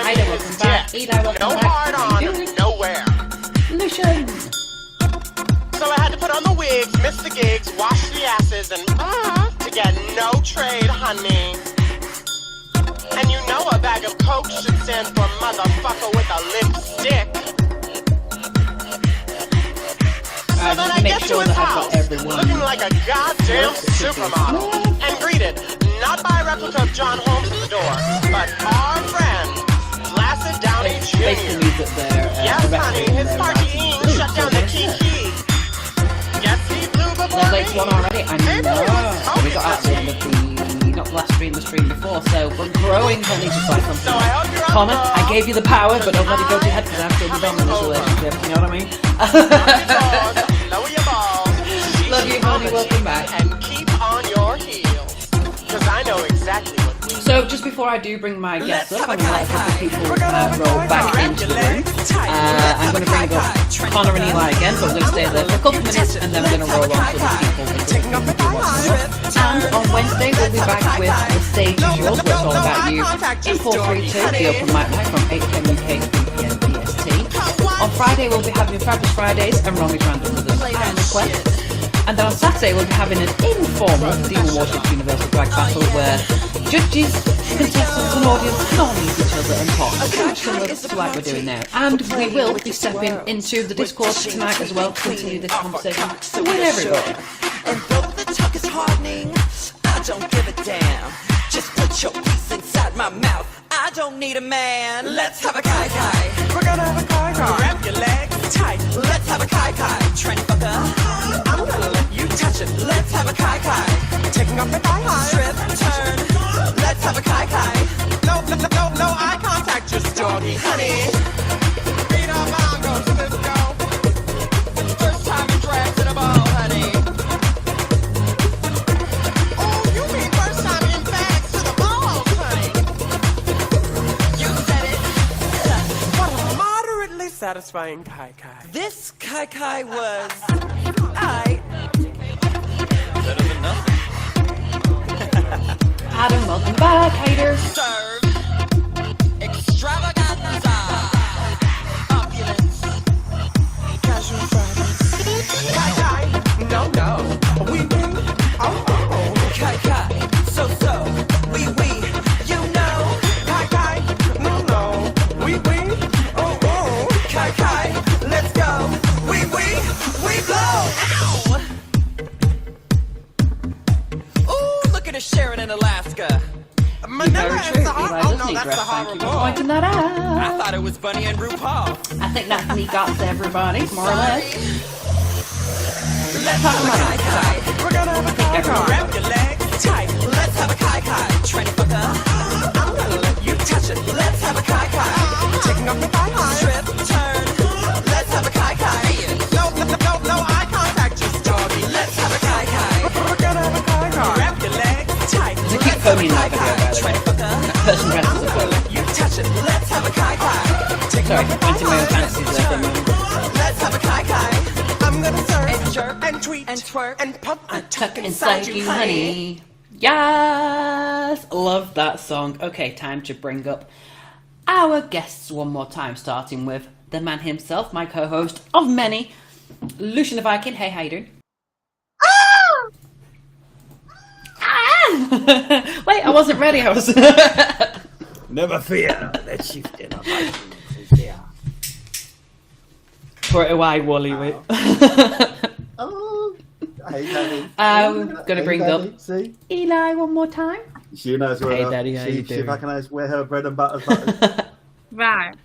Ida, welcome back. Eli, welcome no back. hard on, nowhere. Lucian. So I had to put on the wigs, miss the gigs, wash the asses, and to get no trade, honey. And you know a bag of coke should stand for motherfucker with a lipstick. So then I get to his house, looking like a goddamn supermodel, and greeted not by a replica of John Holmes at the door, but our friend, Blasted Downey Jr. Yes, honey, his partying shut down the Kiki. Guess he blew before Netflix one already? I know. We got out the end of the, not the last stream, the stream before, so we're growing, honey, just like something. So I hope you're Connor, I gave you the power, but don't let it go to your head because I'm still the in this relationship, you know what I mean? Lower your balls. Love you, honey, welcome back. And keep on your heels, because I know exactly what we So just before I do bring my guests up, I'm going to let a couple of people roll back into the room. I'm going to bring up Connor and Eli again, but we're going to stay there for a couple of minutes and then we're going to roll on to the people. And on Wednesday we'll be back with The Stage Is Yours, where it's all about you, in 432, the open mic night from 8 PM UK to 3 PM PST. On Friday we'll be having Fabulous Fridays and Ronnie's Random with us fan requests. And then on Saturday we'll be having an informal Demon Warships Universal Drag Battle where judges, contestants and audience can all meet each other and talk, similar to like we're doing now. And we will be stepping into the Discord tonight as well to continue this conversation with everybody. And though the talk is hardening, I don't give a damn. Just put your piece inside my mouth. I don't need a man. Let's have a kai-kai. We're gonna have a kai-kai. Wrap your legs tight. Let's have a kai-kai. Trend fucker. I'm gonna let you touch it. Let's have a kai-kai. Taking off the kai-kai. Strip, turn. Let's have a kai-kai. No eye contact, just doggy, honey. Beat our bongos to this go. First time in drag to the ball, honey. Oh, you mean first time in bags to the balls, honey. You said it. What a moderately satisfying kai-kai. This kai-kai was... Better than nothing. Adam, welcome back, haters. Serve extravaganza, opulence, Casual Fridays. Kai-kai. No. We win. Oh. kai-kai, so, we, you know, Kai-kai. No. We win. Oh. kai-kai, let's go, we blow, ow! Ooh, look at us sharing in Alaska. Manila is the Eli hard. Oh does no, need that's rest, the thank you for horrible. pointing that out. I thought it was Bunny and RuPaul. I think that's me got to everybody, more or less. Let's have a kai-kai. We're gonna have a kai-kai. Wrap your legs tight. Let's have a kai-kai. Trendy fucker. I'm gonna let you touch it. Let's have a kai-kai. Taking off the kai-kai. Strip, turn. Let's have a kai-kai. No eye contact, just doggy. Let's have a kai-kai. We're gonna have a kai-kai. Wrap your legs tight. There's a cute pony in that video, by the way. Trendy fucker. Person dressed as a I'm pony. gonna let you touch it. Let's have a kai-kai. Sorry, went to my own fantasies there for a moment. Let's have a kai-kai. I'm gonna serve And jerk. and tweet And twerk. and pump and Tuck inside you, honey. Yes! Love that song. Okay, time to bring up our guests one more time, starting with the man himself, my co-host of many, Lucian the Viking. Hey, how you doing? Ah! Wait, I wasn't ready. I was... Never fear, let's shift in our yeah. Put it away, Wally. Wait. Oh, hey Daddy. I'm going to bring Daddy. up See? Eli one more time. She knows where Hey, Daddy, how you she doing? recognises where her bread and butter's buttered. Right.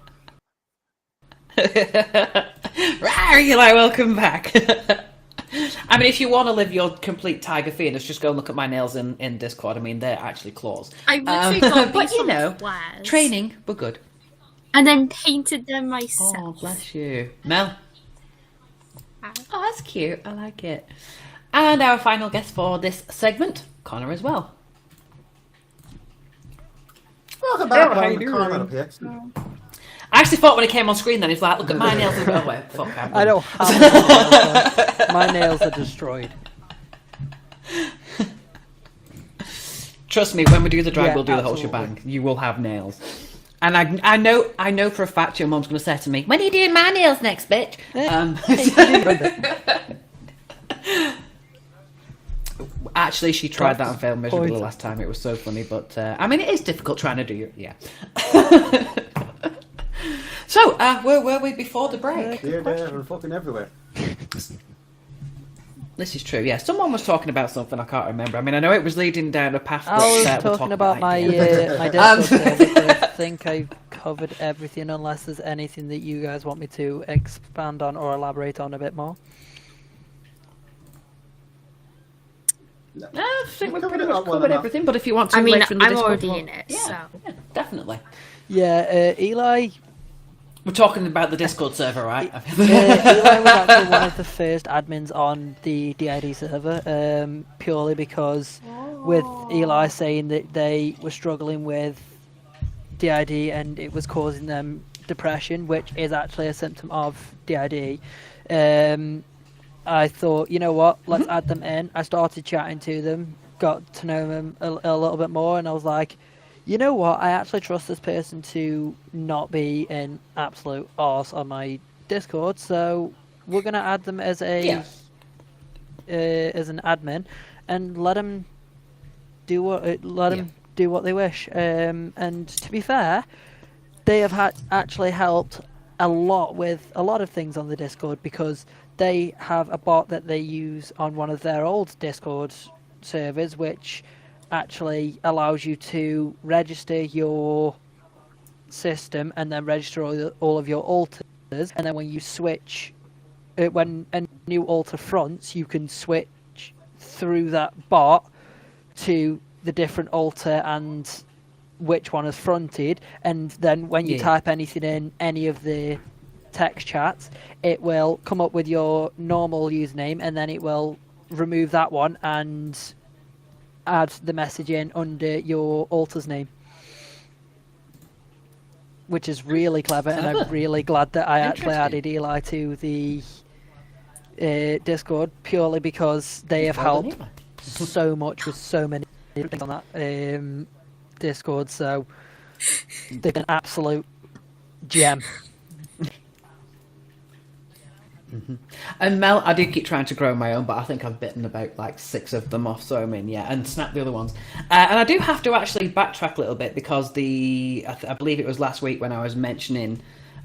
Rawr, Eli, welcome back. I mean, if you want to live your complete tiger fearness, just go and look at my nails in Discord. I mean, they're actually claws. I literally got but these you from know, Flares. training, we're good. And then painted them myself. Oh, bless you. Mel. Oh, that's cute. I like it. And our final guest for this segment, Connor as well. Welcome back, how you Connor doing? up here. I actually thought when it came on screen then, he's like, look at my nails. Oh, wait, fuck. I don't have nails. My nails are destroyed. Trust me, when we do the drag, Yeah, we'll do the whole absolutely. shebang. You will have nails. And I know for a fact your mum's going to say to me, "When are you doing my nails next, bitch?" Actually, she tried that and failed miserably last time. It was so funny, but I mean, it is difficult trying to do your So, where were we before the break? Here, there, and fucking everywhere. This is true. Yeah, someone was talking about something I can't remember. I mean, I know it was leading down a path. I was talking about my Discord service, but I think I covered everything unless there's anything that you guys want me to expand on or elaborate on a bit more. I think we've pretty much covered everything, but if you want to, I mean, later in the I'm Discord, already in it, so yeah, definitely. Yeah, Eli. We're talking about the Discord server, right? Eli was actually one of the first admins on the DID server, purely because with Eli saying that they were struggling with DID and it was causing them depression, which is actually a symptom of DID. I thought, you know what, let's add them in. I started chatting to them, got to know them a little bit more, and I was like, you know what, I actually trust this person to not be an absolute arse on my Discord, so we're going to add them as a as an admin and let them do what they wish. And to be fair, they have actually helped a lot with a lot of things on the Discord, because they have a bot that they use on one of their old Discord servers, which actually allows you to register your system and then register all of your alters, and then when you switch, when a new alter fronts, you can switch through that bot to the different alter and which one is fronted, and then when you type anything in any of the text chats, it will come up with your normal username, and then it will remove that one and add the message in under your alter's name, which is really clever, and I'm really glad that I actually added Eli to the Discord, purely because they have helped so much with so many things on that Discord, so they've been an absolute gem. And Mel, I do keep trying to grow my own, but I think I've bitten about like 6 of them off, so I mean, yeah, and snap the other ones. And I do have to actually backtrack a little bit, because I believe it was last week when I was mentioning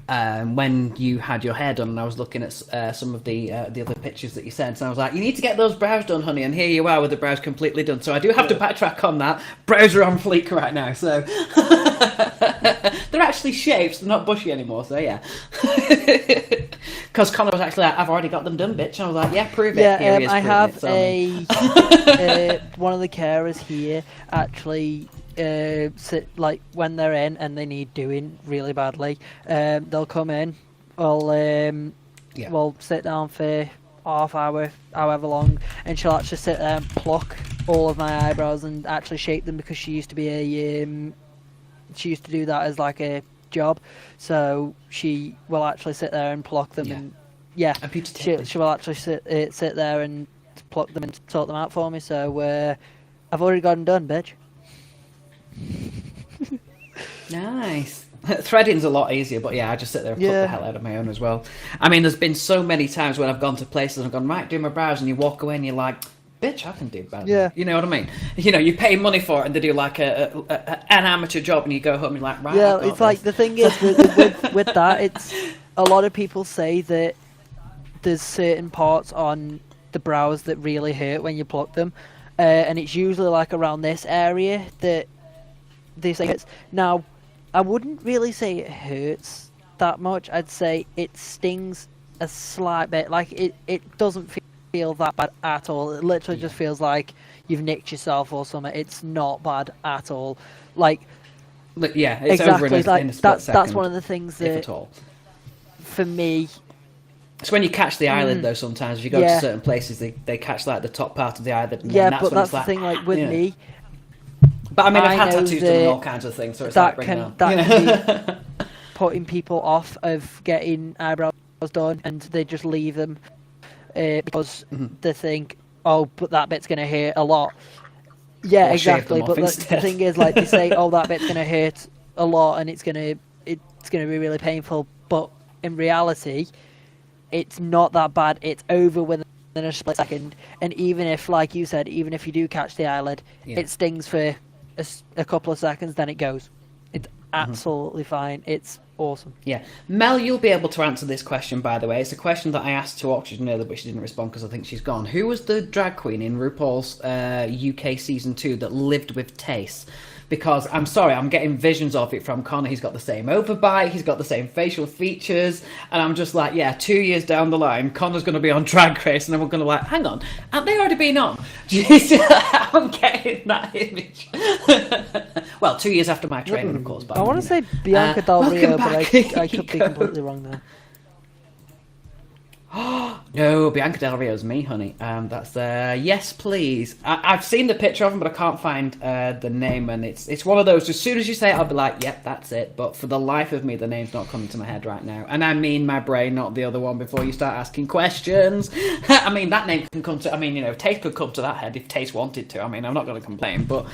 when you had your hair done, and I was looking at some of the other pictures that you sent, and I was like, you need to get those brows done, honey, and here you are with the brows completely done. So I do have to backtrack on that. Brows are on fleek right now, so they're actually shaved, they're not bushy anymore, so yeah. Because Connor was actually like, I've already got them done, bitch. And I was like, yeah, prove it. Yeah, I have one of the carers here actually sit, like, when they're in and they need doing really badly, they'll come in, we'll sit down for half hour, however long, and she'll actually sit there and pluck all of my eyebrows and actually shape them, because she used to be she used to do that as like a job, so she will actually sit there and pluck them, and she will actually sit there and pluck them and sort them out for me, so I've already got them done, bitch. Nice. Threading's a lot easier, but yeah, I just sit there and pluck the hell out of my own as well. I mean, there's been so many times when I've gone to places and I've gone, right, do my brows, and you walk away and you're like, bitch, I can do better. Yeah. You know what I mean? You know, you pay money for it and they do like an amateur job, and you go home and you're like, right, yeah, it's like, the thing is with that, it's a lot of people say that there's certain parts on the brows that really hurt when you pluck them, and it's usually like around this area that they say it's. Now, I wouldn't really say it hurts that much. I'd say it stings a slight bit. Like, it doesn't feel that bad at all. It literally just feels like you've nicked yourself or something. It's not bad at all. Like, yeah, it's exactly. Over in like a split second, that's one of the things that, if at all, for me. It's when you catch the eyelid, though. Sometimes if you go to certain places, they catch like the top part of the eyelid. And Yeah, that's but when that's it's the like, thing. Like with me. But I mean, I've had know tattoos done and all kinds of things, so it's that like can that be putting people off of getting eyebrows done, and they just leave them because they think, oh, but that bit's going to hurt a lot. Yeah, or exactly. But the thing is, like, they say, oh, that bit's going to hurt a lot and it's gonna be really painful. But in reality, it's not that bad. It's over within a split second. And even if, like you said, even if you do catch the eyelid, it stings for a couple of seconds, then it goes. It's absolutely fine. It's awesome. Yeah. Mel, you'll be able to answer this question, by the way. It's a question that I asked to Oxygen earlier, but she didn't respond because I think she's gone. Who was the drag queen in RuPaul's UK Season 2 that lived with Tace? Because, I'm sorry, I'm getting visions of it from Connor. He's got the same overbite, he's got the same facial features, and I'm just like, yeah, 2 years down the line, Connor's going to be on Drag Race, and then we're going to like, hang on, haven't they already been on? I'm getting that image. Well, 2 years after my training, of course. But I want to say Bianca Del Rio, but I could be completely wrong there. No, Bianca Del Rio's me, honey. That's yes, please. I've seen the picture of him, but I can't find the name, and it's one of those. As soon as you say it, I'll be like, yep, that's it. But for the life of me, the name's not coming to my head right now, and I mean my brain, not the other one. Before you start asking questions, I mean that name can come to. I mean, you know, Taste could come to that head if Taste wanted to. I mean, I'm not going to complain, but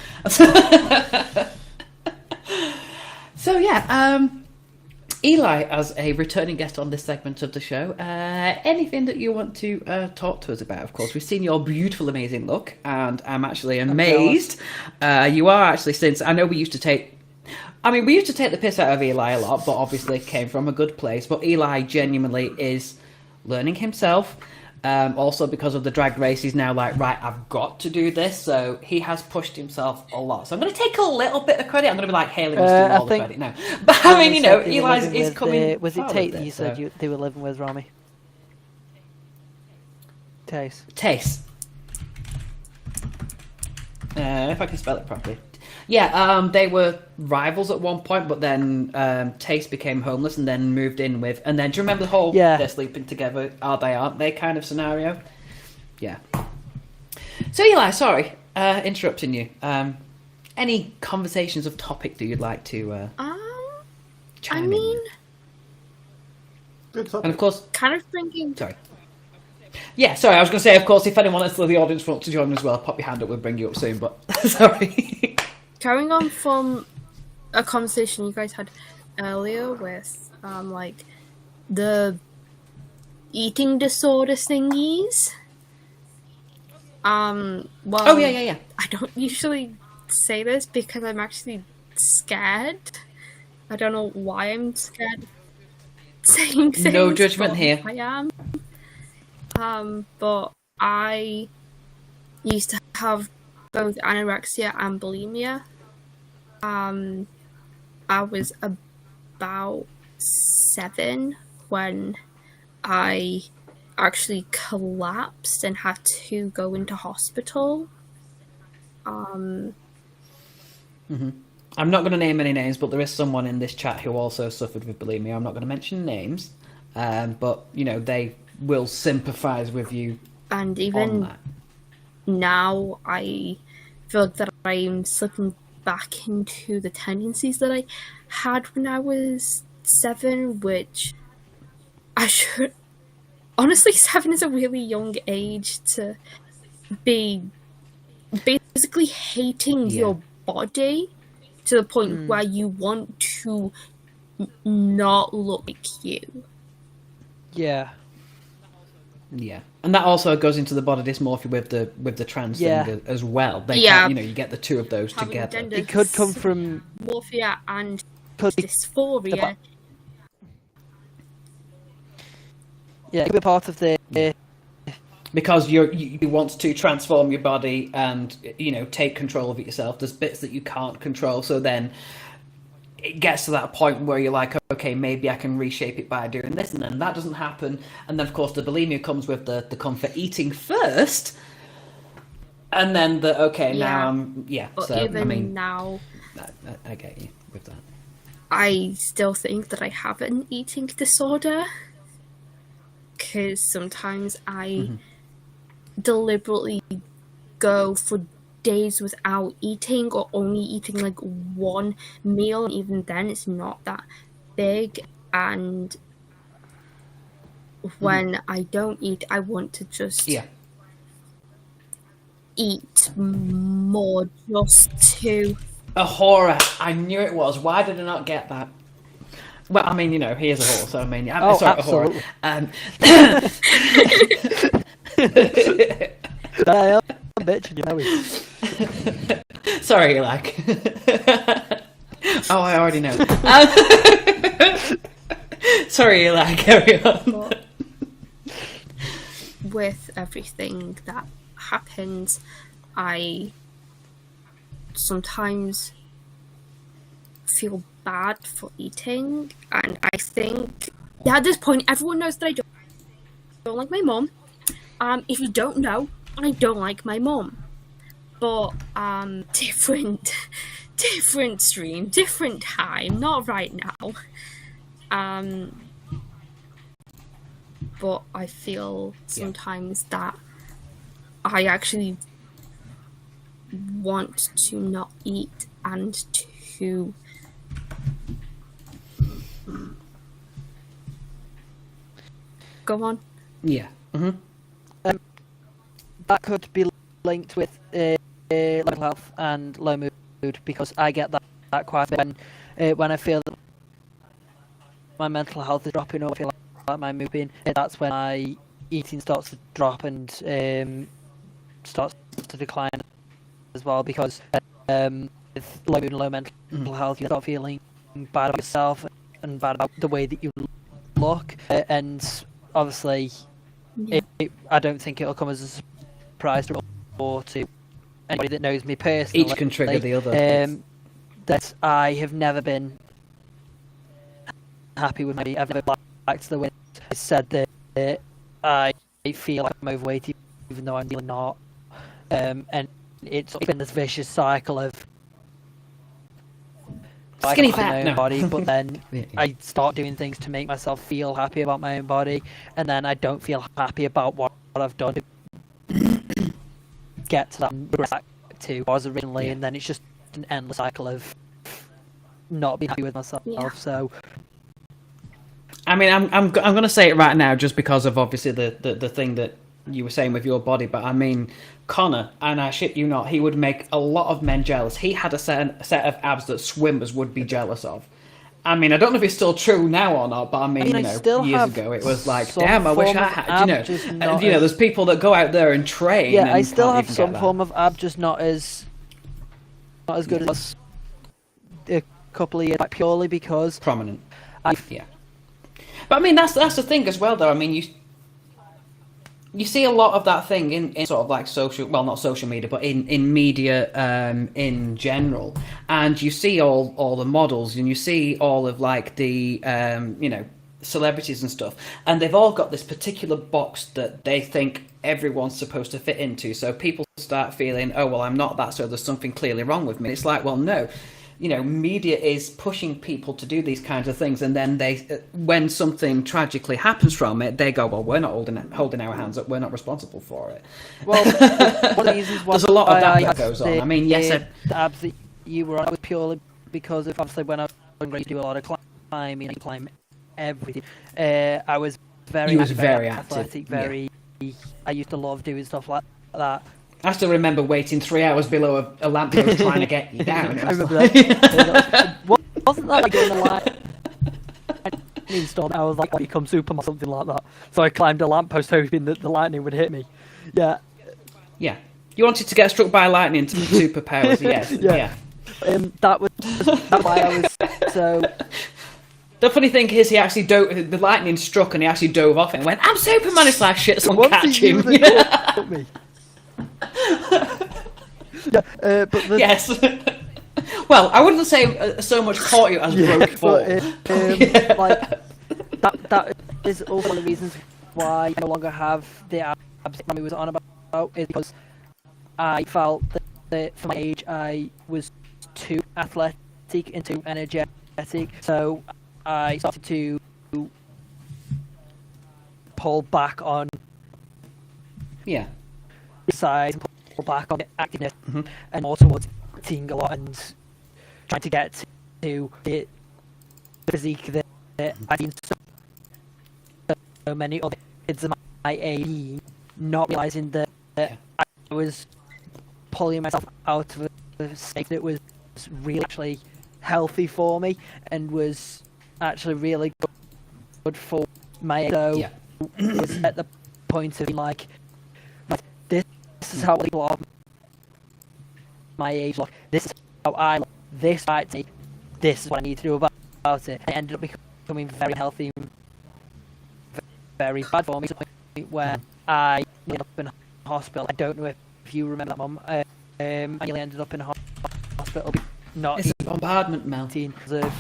so yeah. Eli, as a returning guest on this segment of the show, anything that you want to talk to us about? Of course, we've seen your beautiful, amazing look, and I'm actually amazed. You are actually, since I know we used to take the piss out of Eli a lot, but obviously it came from a good place. But Eli genuinely is learning himself. Also, because of the Drag Race, he's now like, right, I've got to do this. So he has pushed himself a lot. So I'm going to take a little bit of credit. I'm going to be like, Haley must do all the credit now. But I mean, you know, Eli is coming. Was it Tate that you said they were living with, Rami? Tace. If I can spell it properly. Yeah, they were rivals at one point, but then Tace became homeless and then moved in with... And then, do you remember the whole they're sleeping together, are they, aren't they kind of scenario? Yeah. So, Eli, sorry, interrupting you. Any conversations of topic that you'd like to chime in with? Good topic. And of course... Kind of thinking... Sorry. Yeah, sorry, I was going to say, of course, if anyone else in the audience wants to join as well, pop your hand up, we'll bring you up soon, but sorry. Carrying on from a conversation you guys had earlier with, like, the eating disorder thingies. Well... Oh, yeah. I don't usually say this because I'm actually scared. I don't know why I'm scared of saying things. No judgment here. I am. But I used to have both anorexia and bulimia. I was about 7 when I actually collapsed and had to go into hospital. I'm not going to name any names, but there is someone in this chat who also suffered with bulimia. I'm not going to mention names, but, you know, they will sympathise with you. And even now, I feel like that I'm slipping back into the tendencies that I had when I was 7, which I should... Honestly, 7 is a really young age to be basically hating your body to the point where you want to not look like you. Yeah. Yeah, and that also goes into the body dysmorphia with the trans thing as well. They you know, you get the two of those together. It could come from dysmorphia and dysphoria. Yeah, it could be part of the because you want to transform your body and, you know, take control of it yourself. There's bits that you can't control, so then it gets to that point where you're like, okay, maybe I can reshape it by doing this, and then that doesn't happen. And then, of course, the bulimia comes with the comfort eating first, and then now I'm... Yeah, but so, even I mean... now... I get you with that. I still think that I have an eating disorder, because sometimes I deliberately go for days without eating or only eating like one meal, and even then it's not that big, and when I don't eat I want to just eat more just to horror. I knew it was. Why did I not get that? Well, I mean, you know, he is a horse, so I mean, sorry, absolutely. a horror. I am bitching, you know it. Sorry, like. Oh, I already know. Sorry, like, carry on. But with everything that happens, I sometimes feel bad for eating, and I think at this point everyone knows that I don't like my mum. If you don't know, I don't like my mum, but different stream, different time, not right now. But I feel sometimes that I actually want to not eat and to go on. Yeah. Mm-hmm. That could be linked with mental health and low mood, because I get that quite a bit when I feel that my mental health is dropping, or I feel like my mood being. That's when my eating starts to drop and starts to decline as well, because with low mood and low mental health, you start feeling bad about yourself and bad about the way that you look, and obviously I don't think it'll come as a surprise to anybody that knows me personally. Each can trigger the other. That I have never been happy with my body. I've never backed to the wind. I said that I feel like I'm overweight, even though I'm really not. And it's been this vicious cycle of skinny my fat, own body, but then Yeah. I start doing things to make myself feel happy about my own body, and then I don't feel happy about what I've done to get to that back to where I was originally, and then it's just an endless cycle of not being happy with myself. Yeah. So I mean, I'm going to say it right now, just because of obviously the thing that you were saying with your body. But I mean, Connor, and I shit you not, he would make a lot of men jealous. He had a set of abs that swimmers would be jealous of. I mean, I don't know if it's still true now or not, but I mean, you know, years ago it was like, some damn, I wish form I of had. ab, You just know, not and, you know, as- there's people that go out there and train. yeah, and I still can't have even some get that. form of ab, just not as good as a couple of years back, purely because Prominent. I Yeah. But I mean, that's the thing as well, though. I mean, you see a lot of that thing in sort of like not social media, but in media in general. And you see all the models, and you see all of like the you know, celebrities and stuff, and they've all got this particular box that they think everyone's supposed to fit into. So people start feeling, oh well, I'm not that, so there's something clearly wrong with me. It's like, well, no. You know, media is pushing people to do these kinds of things, and then when something tragically happens from it, they go, "Well, we're not holding our hands up. We're not responsible for it." well, one of the reasons why There's a lot of that I goes on. I mean, yes, the abs that you were on was purely because of obviously when I was younger, I used to do a lot of climbing, I climb everything. I was very active, athletic, I used to love doing stuff like that. I still remember waiting 3 hours below a lamppost trying to get you down. I remember that. Wasn't that like in the lightning storm? I was like, become Superman or something like that. So I climbed a lamppost hoping that the lightning would hit me. Yeah. Yeah. You wanted to get struck by lightning to superpowers, yes. Yeah. That's why I was so... The funny thing is, the lightning struck and he actually dove off it and went, I'm Superman! It's like, shit, someone catch him. Caught me. Yeah, but Yes. Well, I wouldn't say so much caught you as broke fall. But, like that is also one of the reasons why I no longer have the abs that I was on about, is because I felt that for my age I was too athletic and too energetic, so I started to pull back on Yeah. size, pull back on activeness, and more towards eating a lot and trying to get to the physique that I've seen so many other kids of my age, not realizing that I was pulling myself out of a state that was really actually healthy for me and was actually really good for my age. So it was at the point of being like this is how people are my age look. This is how I look. This might take. This is what I need to do about it. And it ended up becoming very healthy, very bad for me to the point where I ended up in hospital. I don't know if you remember that, Mum. I nearly ended up in hospital. Not it's a bombardment, Mel. Of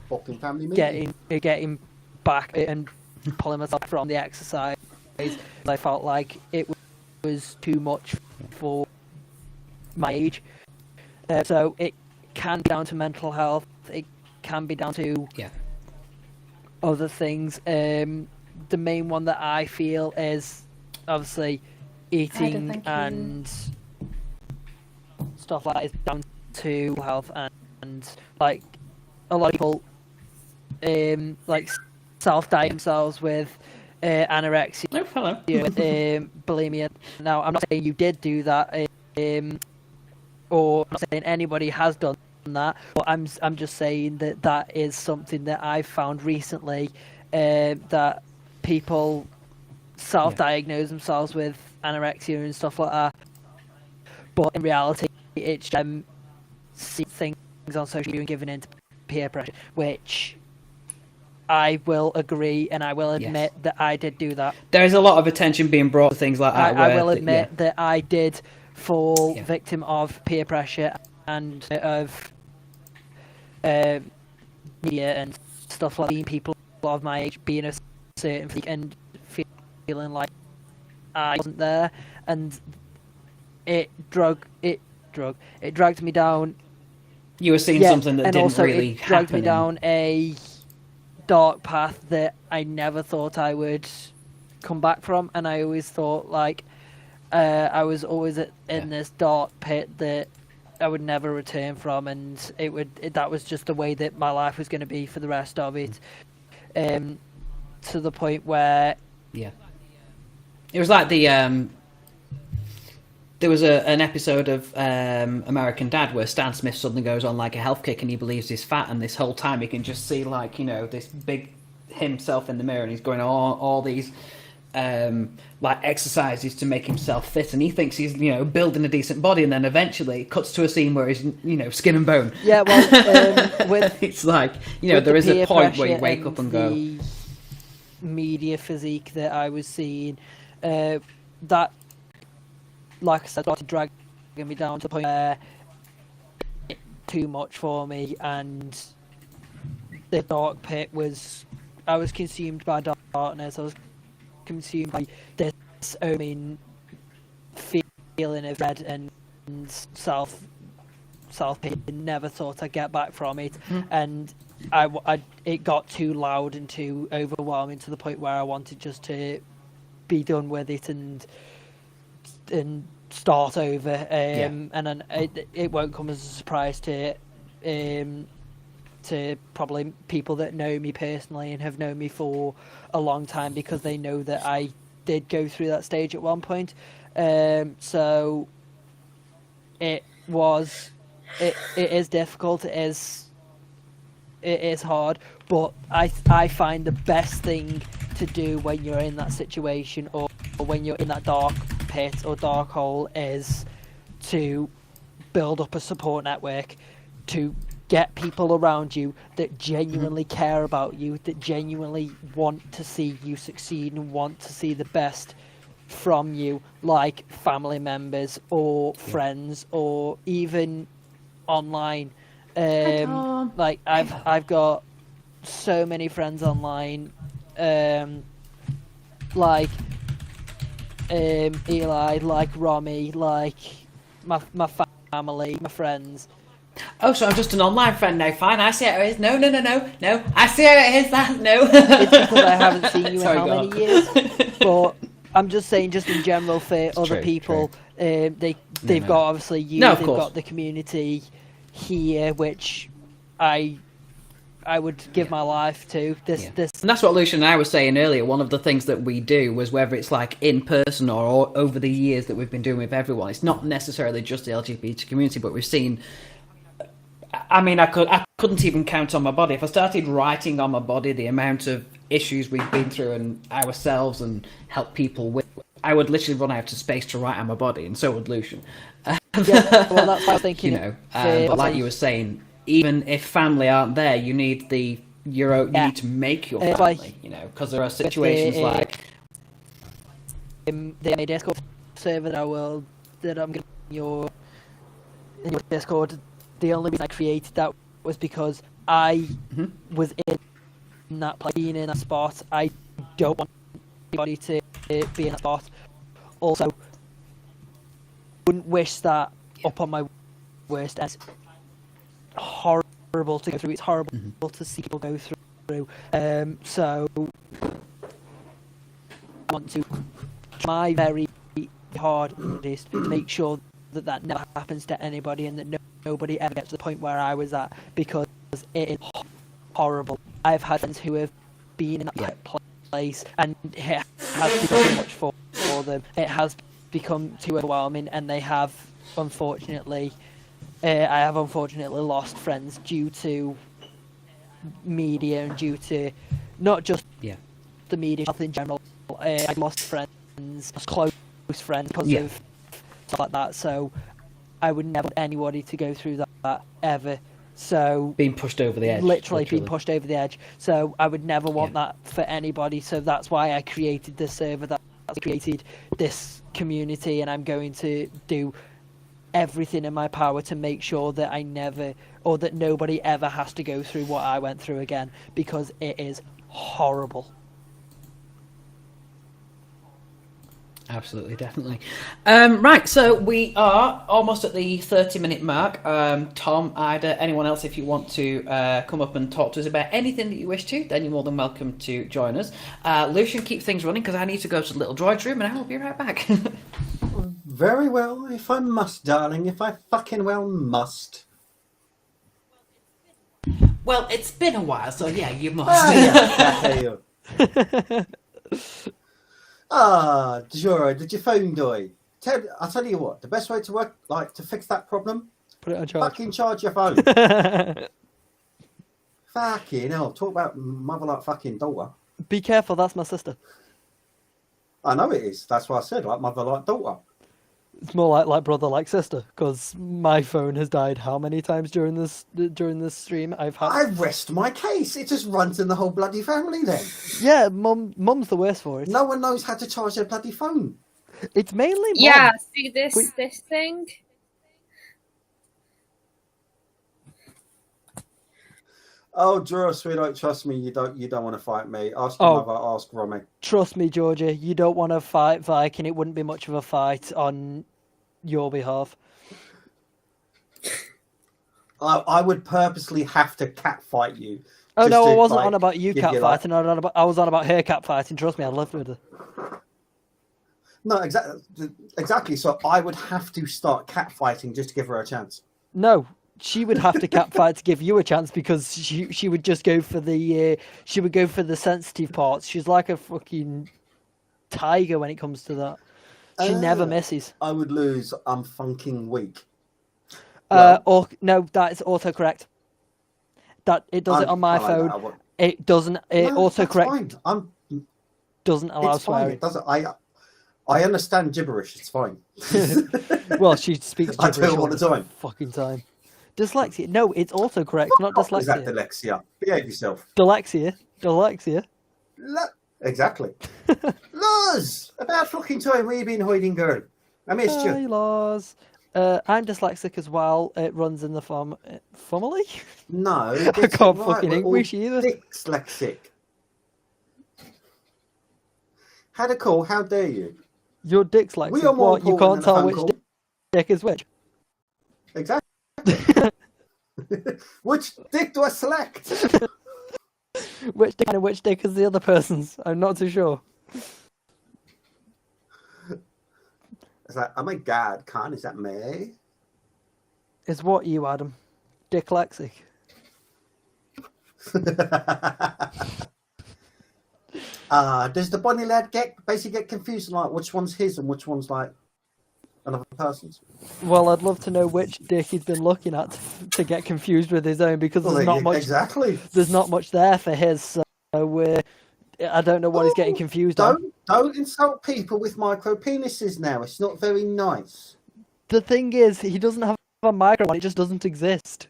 Fucking family getting back and pulling myself from the exercise. I felt like it was too much for my age. So it can be down to mental health. It can be down to other things. The main one that I feel is obviously eating and stuff like that is down to health and like a lot of people like self-diagnose themselves with anorexia, with bulimia. Now, I'm not saying you did do that, or I'm not saying anybody has done that, but I'm just saying that is something that I've found recently, that people self-diagnose themselves with anorexia and stuff like that, but in reality, it's see things on social media and giving in to peer pressure, which I will agree and I will admit that I did do that. There is a lot of attention being brought to things like that. I will admit that I did fall victim of peer pressure and of media and stuff like that. People of my age being a certain physique and feeling like I wasn't there, and it dragged me down. You were seeing something that didn't really it dragged me down a dark path that I never thought I would come back from, and I always thought like I was always in this dark pit that I would never return from, and that was just the way that my life was going to be for the rest of it, to the point where it was like there was an episode of American Dad where Stan Smith suddenly goes on like a health kick and he believes he's fat, and this whole time he can just see like, you know, this big himself in the mirror, and he's going on all these like exercises to make himself fit, and he thinks he's, you know, building a decent body, and then eventually it cuts to a scene where he's, you know, skin and bone. Yeah, well, it's like, you know, there is a point where you wake up and go. The media physique that I was seeing, that, like I said, started dragging me down to the point where it was too much for me, and the dark pit was, I was consumed by darkness. I was consumed by this overwhelming feeling of dread and self-pity. Never thought I'd get back from it, and it got too loud and too overwhelming to the point where I wanted just to be done with it and start over. And then it won't come as a surprise to probably people that know me personally and have known me for a long time, because they know that I did go through that stage at one point. So it is difficult. It is hard, but I find the best thing to do when you're in that situation, or when you're in that dark pit or dark hole, is to build up a support network, to get people around you that genuinely care about you, that genuinely want to see you succeed and want to see the best from you, like family members or friends, or even online. Like I've got so many friends online, like Eli, like Romy, like my family, my friends. Oh, so I'm just an online friend now. Fine, I see how it is. No. I see how it is. That no. It's because I haven't seen you in how many years. But I'm just saying, just in general, for other people, they've got obviously you. They've got the community here, which I would give my life to. This, and that's what Lucian and I were saying earlier. One of the things that we do was, whether it's like in person or over the years that we've been doing with everyone, it's not necessarily just the LGBT community, but we've seen I mean, I couldn't even count on my body. If I started writing on my body the amount of issues we've been through and ourselves and help people with, I would literally run out of space to write on my body, and so would Lucian. Yeah, well, that's what I was thinking. You know, but like you were saying, even if family aren't there, you need you need to make your family. You know, because there are situations like the Discord server that I'm going in your Discord. The only reason I created that was because I was in that place, being in that spot. I don't want anybody to be in that spot. Also, wouldn't wish that up on my worst. It's horrible to go through. It's horrible to see people go through. So I want to try very hardest to make sure that never happens to anybody, and that nobody ever gets to the point where I was at, because it is horrible. I've had friends who have been in that place, and it has become too much for them. It has become too overwhelming, and they have unfortunately lost friends due to media and due to not just the media, in general. I've lost friends, close friends because of stuff like that. So I would never want anybody to go through that ever. So being pushed over the edge, literally being pushed over the edge. So I would never want that for anybody. So that's why I created this server, that I created this community, and I'm going to do everything in my power to make sure that I never, or that nobody ever has to go through what I went through again, because it is horrible. Absolutely, definitely. Right, so we are almost at the 30-minute mark. Tom, Ida, anyone else, if you want to come up and talk to us about anything that you wish to, then you're more than welcome to join us. Lucian, keep things running, because I need to go to the little droid room, and I will be right back. Very well, if I must, darling, if I fucking well must. Well, it's been a while, so yeah, you must. Oh, yeah, Jura, did your phone die? I'll tell you what, the best way to fix that problem, put it on charge. Fucking charge your phone. Fucking hell, talk about mother like fucking daughter. Be careful, that's my sister. I know it is, that's why I said like mother like daughter. It's more like brother like sister, because my phone has died how many times during this stream? I rest my case. It just runs in the whole bloody family then. Yeah, mum's the worst for it. No one knows how to charge their bloody phone. It's mainly mum. Yeah, see this thing? Oh, Drew, sweetheart, trust me, you don't want to fight me. Ask your mother, ask Romy. Trust me, Georgia, you don't want to fight Viking. It wouldn't be much of a fight on your behalf. I would purposely have to catfight you. Oh no, I wasn't on about you catfighting. I was on about her catfighting. Trust me, I lived with her. No, exactly. So I would have to start catfighting just to give her a chance. No, she would have to catfight to give you a chance, because she would just go for the sensitive parts. She's like a fucking tiger when it comes to that. She never misses. I would lose. I'm fucking weak. No, that is autocorrect. That it does it on my phone. It doesn't. Autocorrect doesn't allow swearing. It doesn't. I understand gibberish. It's fine. Well, she speaks gibberish I do it all the time. Fucking time. Dyslexia. No, it's autocorrect, not dyslexia. Is that dyslexia? Behave yourself. Dyslexia. Exactly. Lars, about fucking time. Where you been hiding, girl? I missed you. Hi, Lars. I'm dyslexic as well. It runs in the family. No, I can't fucking English either. Dyslexic. Had a call. How dare you? You're dyslexic. What? You can't tell which dick is which. Exactly. Which dick do I select? Which dick and which dick is the other person's? I'm not too sure. It's like, oh my god, Khan, is that me? Is what you, Adam? Dyslexic. Does the bunny lad get confused, like which one's his and which one's like another person's. Well, I'd love to know which dick he's been looking at to get confused with his own, because Well, there's not much. exactly. There's not much there for his. So I don't know what he's getting confused on. Don't insult people with micro penises now. It's not very nice. The thing is, he doesn't have a micro one. It just doesn't exist.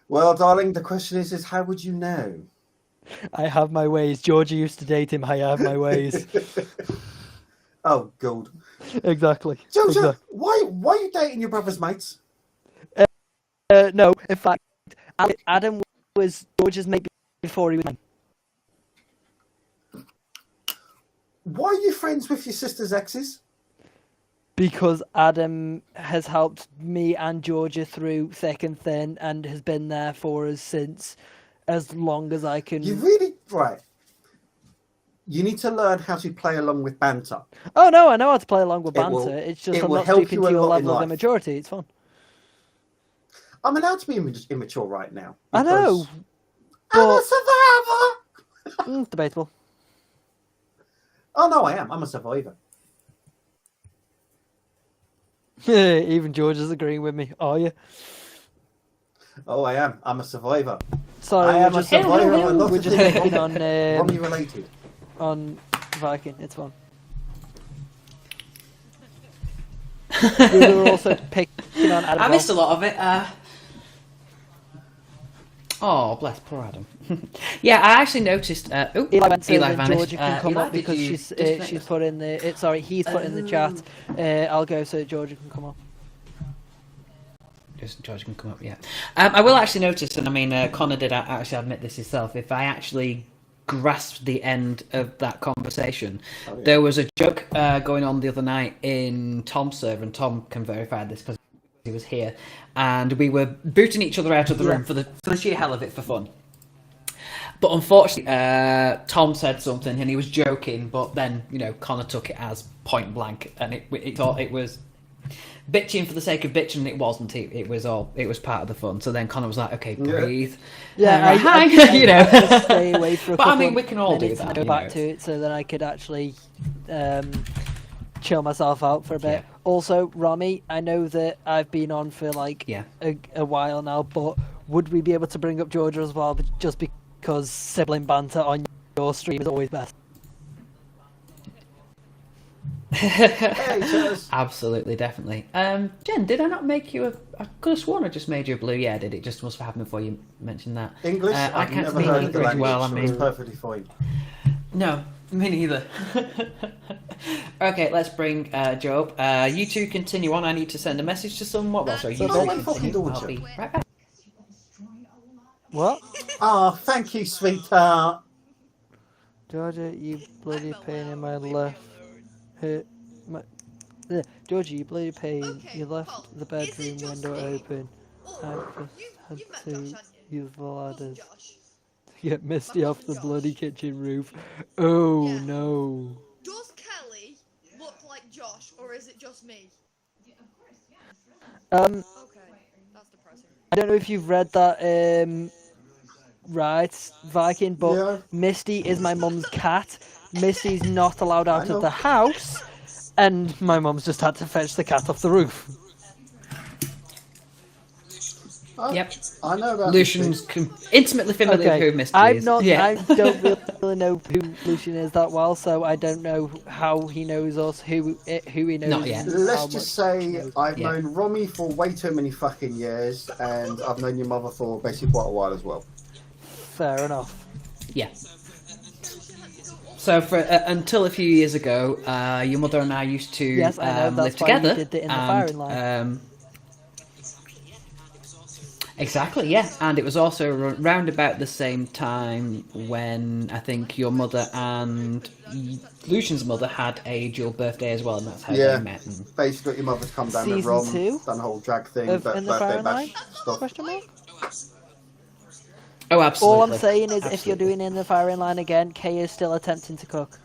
Well, darling, the question is how would you know? I have my ways. Georgia used to date him. I have my ways. Oh, God. Exactly. Georgia, Exactly. why are you dating your brother's mates? No, in fact, Adam was George's mate before he was mine. Why are you friends with your sister's exes? Because Adam has helped me and Georgia through thick and thin and has been there for us since as long as I can. You really... Right. You need to learn how to play along with banter. Oh, no, I know how to play along with It banter. will- It's just it I'm will not help stooping you to a your lot in level of life. immaturity. It's fun. I'm allowed to be immature right now. I know. I'm a But survivor! debatable. Oh, no, I am. I'm a survivor. Even George is agreeing with me. Are you? Oh, I am. I'm a survivor. Sorry, I am we're a just, survivor. of a lot we're of just things picking on wrongly related. on Viking. It's fun. We were also picking on Adam. I missed a lot of it. Oh, bless poor Adam. Yeah, I actually noticed. Eli went so Eli that vanished. Georgia can come Eli, up did because you she's disconnect? put in the. Sorry, he's put in the chat. I'll go so that Georgia can come up. Just George can come up, yeah. I will actually notice, and I mean, Connor did actually admit this himself. If I actually grasped the end of that conversation, there was a joke going on the other night in Tom's server, and Tom can verify this because he was here, and we were booting each other out of the room for the sheer hell of it, for fun. But unfortunately, Tom said something, and he was joking, but then Connor took it as point blank, and it thought it was bitching for the sake of bitching, and it wasn't. It was part of the fun. So then Connor was like, "Okay, breathe." Yeah, hi, I stay away for a But I couple mean, of we can all do minutes that. and go back to it so that I could actually chill myself out for a bit. Yeah. Also, Rami, I know that I've been on for like a while now, but would we be able to bring up Georgia as well? Just because sibling banter on your stream is always best. Absolutely, definitely. Jen, did I not make you I could have sworn I just made you a blue. Yeah, did it? Just must have happened before you mentioned that. English? I I've can't never speak heard of the English language, well. I so mean, it's perfectly fine. no, me neither. Okay, let's bring Job. You two continue on. I need to send a message to someone. Well, sorry, you Oh, two my fucking continue. I'll daughter. be right back. What? Oh, thank you, sweetheart. Georgia, you bloody pain in my left. Georgia, you bloody pain. You left the bedroom window open. I just had to use the ladders to get Misty off the bloody kitchen roof. Oh no. Does Kelly look like Josh, or is it just me? Okay, That's depressing. I don't know if you've read that right, Viking, but Yeah. Misty is my mum's cat. Misty's not allowed I out know. of the house, and my mum's just had to fetch the cat off the roof. Yep. I know about Lucian's intimately familiar with who Misty I'm is. not. Yeah. I don't really know who Lucian is that well, so I don't know how he knows us, who he knows. Not yet. and Let's how just much say he knows. I've Yeah. known Romy for way too many fucking years, and I've known your mother for basically quite a while as well. Fair enough. Yeah. So for until a few years ago, your mother and I used to Yes, I know, live that's why we together. did it in the and, firing line. Exactly, yeah. And it was also round about the same time when I think your mother and Lucian's mother had a dual birthday as well, and that's how Yeah. they met. And... Basically, your mother's come down Season with Rom, 2 done the whole drag thing, of but In the birthday Firing Line? bash stuff. Question mark? Oh, absolutely. All I'm saying is, if you're Absolutely. doing In the Firing Line again, Kay is still attempting to cook.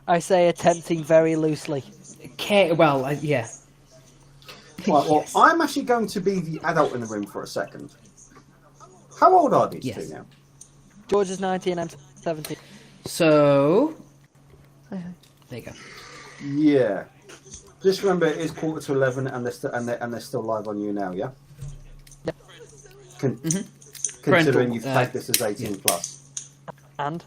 I say attempting very loosely. Okay, well, yeah. Right, well, I'm actually going to be the adult in the room for a second. How old are these Yes. two now? George is 19, I'm 17. So, There you go. Yeah. Just remember, it is 11:15, and they're still live on YouNow. Yeah. Considering you've tagged this as 18 plus. And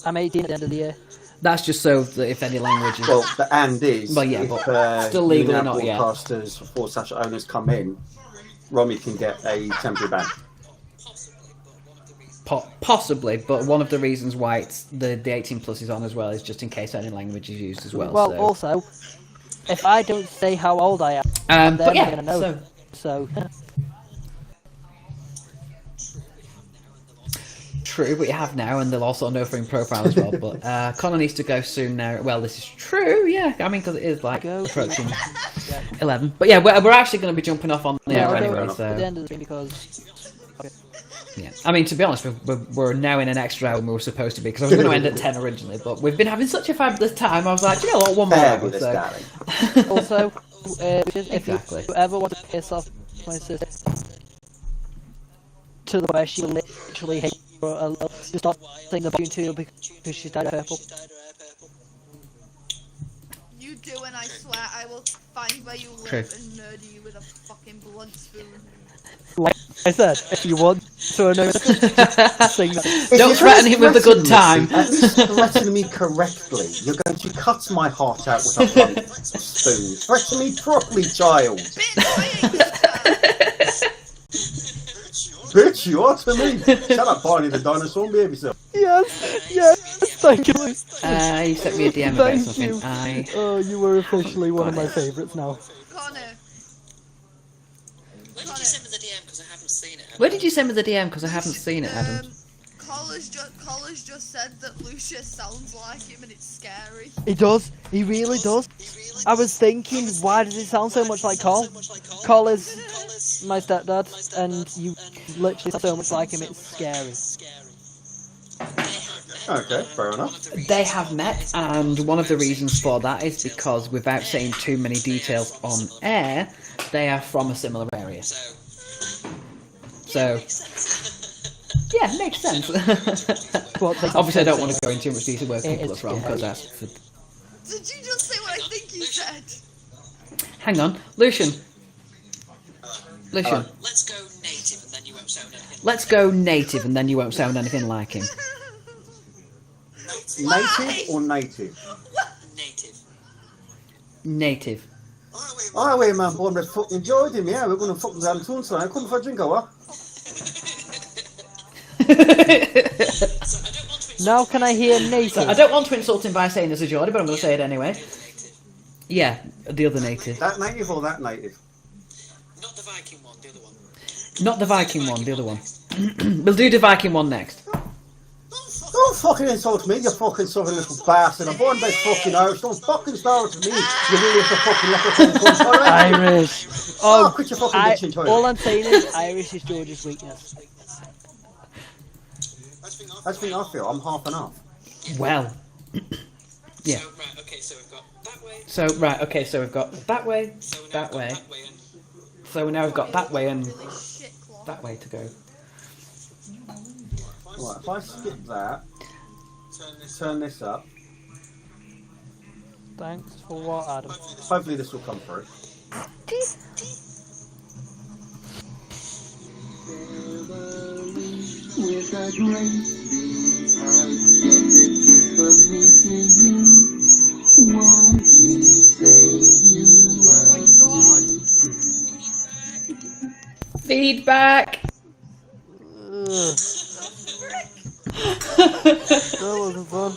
I'm 18 at the end of the year. That's just so that if any languages... Well, the and is Well, yeah, if but still legally YouNow not yet. broadcasters / owners come in, Romy can get a temporary ban. Possibly, but one of the reasons why it's the 18 plus is on as well is just in case any language is used as well. Well, so. also, if I don't say how old I am, but yeah, gonna know. So. True, but you have now, and they'll also know from profile as well. But Connor needs to go soon now. Well, this is true, yeah. I mean, because it is like approaching 11. But yeah, we're actually going to be jumping off on the air anyway. So at the end of the day, because. Yeah, I mean, to be honest, we're now in an extra hour than we were supposed to be, because I was going to end at 10 originally, but we've been having such a fabulous time, I was like, you know what, one more hour, so... Also, if Exactly. you ever want to piss off my sister to the way she literally hates her a little, just stop saying the tune to her because she's dyed purple. You do, and I swear I will find where you live and murder you with a fucking blunt spoon. Like I said, if you want to know, sing that. Don't threaten him with a good time. At least threaten me correctly. You're going to cut my heart out with a blunt spoon. Threaten me properly, child. Bitch, you are to me. Shut up, Barney the dinosaur, and behave yourself. Yes, thank you. You sent me a DM about something. Oh, you were officially one of my favourites now. Connor. Where did you send me the DM? Because I haven't seen it. Where did you send me the DM? Because I haven't seen it, Adam. Collar's just said that Lucia sounds like him and it's scary. He does. He really does. I was thinking, why does it sound so much like Cole? Cole is my stepdad, and you literally sound so much like him, it's scary. Okay, fair enough. They have met, and one of the reasons for that is because, without saying too many details on air, they are from a similar area. So, yeah, it makes sense. Obviously, I don't want to go into too much detail where people are from, because that's... Did you just say what I think you said? Hang on, Lucian. Lucian. Let's go native and then you won't sound anything. Let's go native and then you won't sound anything like him. Native or native? Native. Native. Oh, wait, man, boy, we fucking enjoyed him, yeah. We're going to fucking have tune tonight. Come for a drink, or Now can I hear native? So, I don't want to insult him by saying this is Geordie, but I'm going to say it anyway. Yeah, the other native. That native or that native? Not the Viking one, the other one. Not the Viking one, the other one. We'll do the Viking one next. Don't fucking insult me, you fucking southern little bastard. I'm born by fucking Irish. Don't fucking start with me, you really have to fucking leprechaun cunt, alright? Irish. Oh, quit your fucking bitching toilet. All I'm saying is Irish is George's weakness. That's the thing I feel. I'm half and half. Well. Yeah. So, right, okay, so we've got that way. So, right, okay, so we've got that way, that way. So now we've got that way and that way to go. Right, if I skip that, turn this up, Thanks for what, Adam? hopefully this will come through. With a great big heart, send a kiss from me to you. Won't you say you love me? Feedback! That wasn't fun.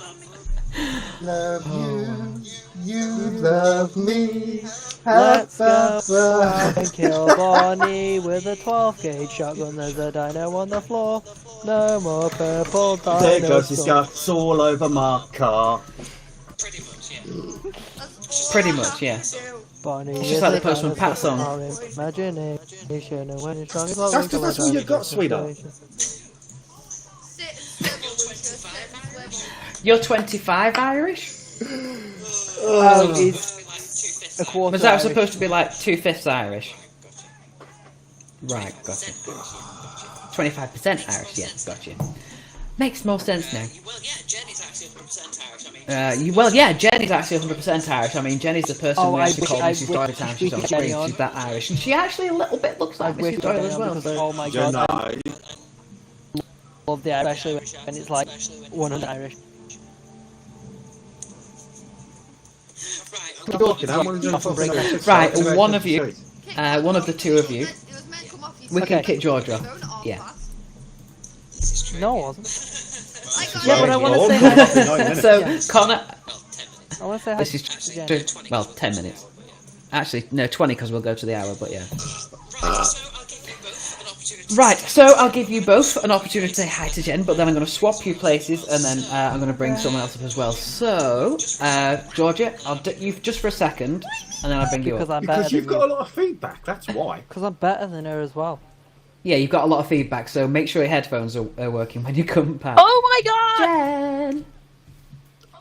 Love you, you love me. Let's go and kill Bonnie with a 12 gauge shotgun. There's a dino on the floor. No more purple dinosaurs. There goes his guts all over my car. Pretty much, yeah. Pretty much, yeah. Bonnie It's just like the Postman Pat song. Imagination, and when it's strong, it's That's because that's all you've got, sweetheart. You're 25 Irish? Oh, he's a quarter Was that Irish. supposed to be like 2/5 Irish? Right, gotcha. 25% Irish, yeah, gotcha. Makes more sense now. Well, yeah, Jen is actually 100% Irish. I mean, Well, yeah, Jenny's actually 100% Irish. I mean, Jenny's the person Oh, we I actually wish- call I Mrs. wish- Doyle time she's on wish screen. Jenny on. She's that Irish. And she actually a little bit looks like wish Mrs. Doyle Jenny as on well. because, So. oh my god, I Jenny. love the Irish, especially when it's like 100 Irish. Right, Good talking, I'm one of the fucking Irish. Right, Sorry, one of you, sorry. one of the two of you, It was meant to come off your we can Okay. kick Georgia. phone off Yeah. fast. this is true. No, it wasn't. I got Yeah, but I it. wanna Well, say I'm hi. fucking 9 minutes. So, Yeah. Connor, Well, 10 minutes. I want to say hi this is to Jen. 10 minutes. Actually, no, 20 because we'll go to the hour, but yeah. Right, so I'll give you both an opportunity to Right, so I'll give you both an opportunity to say say hi to Jen, but then I'm going to swap you places, and then I'm going to bring someone else up as well. So, Georgia, you just for a second, and then I'll bring you Because up. I'm better Because you've than got a you. lot of feedback, that's why. Because I'm better than her as well. Yeah, you've got a lot of feedback, so make sure your headphones are working when you come back. Oh my god! Jen!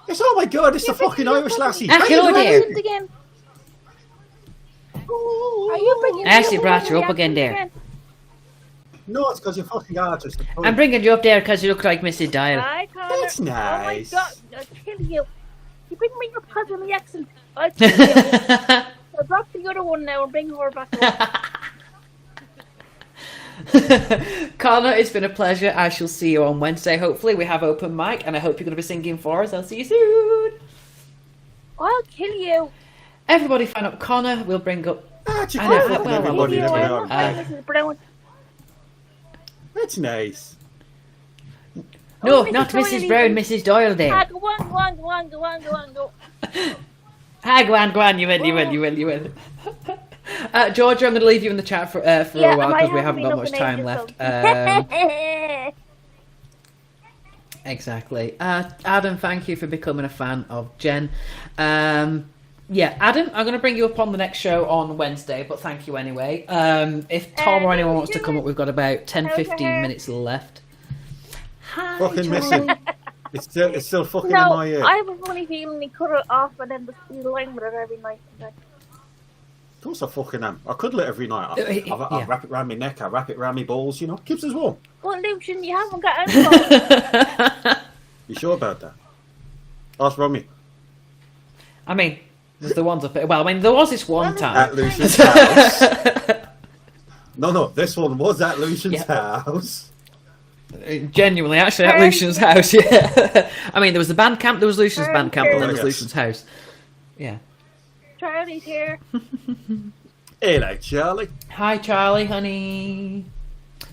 It's, oh my god, it's the fucking Irish lassie. Ah, hello there. Again. Are you bringing I actually me brought you up reaction again there. No, it's because you're fucking artist. I'm bringing you up there because you look like Mrs. Dial. Hi, Connor. That's nice. Oh my god, I'll kill you. You bring me up because of my accent. I'll kill you. I'll drop the other one now and bring her back up. Connor, it's been a pleasure. I shall see you on Wednesday. Hopefully, we have open mic, and I hope you're going to be singing for us. I'll see you soon. I'll kill you. Everybody, find up Connor. We'll bring up. Actually, I know, fucking well, everybody You, that we I are. love my Mrs. Brown. That's nice. No, Mrs. not Doyle Mrs. even. Brown, Mrs. Doyle Ah, there. go on, go on, go on, go on, go on, go. Hi, go on, you win. Georgia, I'm going to leave you in the chat for Yeah, a while and I because we haven't been got up much in time ages, left. so- Exactly. Adam, thank you for becoming a fan of Jen. Yeah, Adam, I'm going to bring you up on the next show on Wednesday, but thank you anyway. If Tom or anyone wants to come up, we've got about 10-15 minutes left. Hi, Fucking Tom. missing. It's still fucking in No, my ear. I have a funny feeling he cut it off and then the line with it every night. Of course I fucking am. I cuddle it every night. I Yeah. wrap it around my neck, I wrap it around my balls, you know. Keeps us warm. Well, Lucian, you haven't got any. You sure about that? Ask Romy. I mean, there's the ones up. Well, I mean, there was this one At time. Lucian's house. No, this one was at Lucian's house. Genuinely, actually, at Lucian's house. Yeah. I mean, there was the band camp. There was Lucian's band camp, and then there was Lucian's house. Yeah. Charlie's here. Hello, Charlie. Hi, Charlie, honey.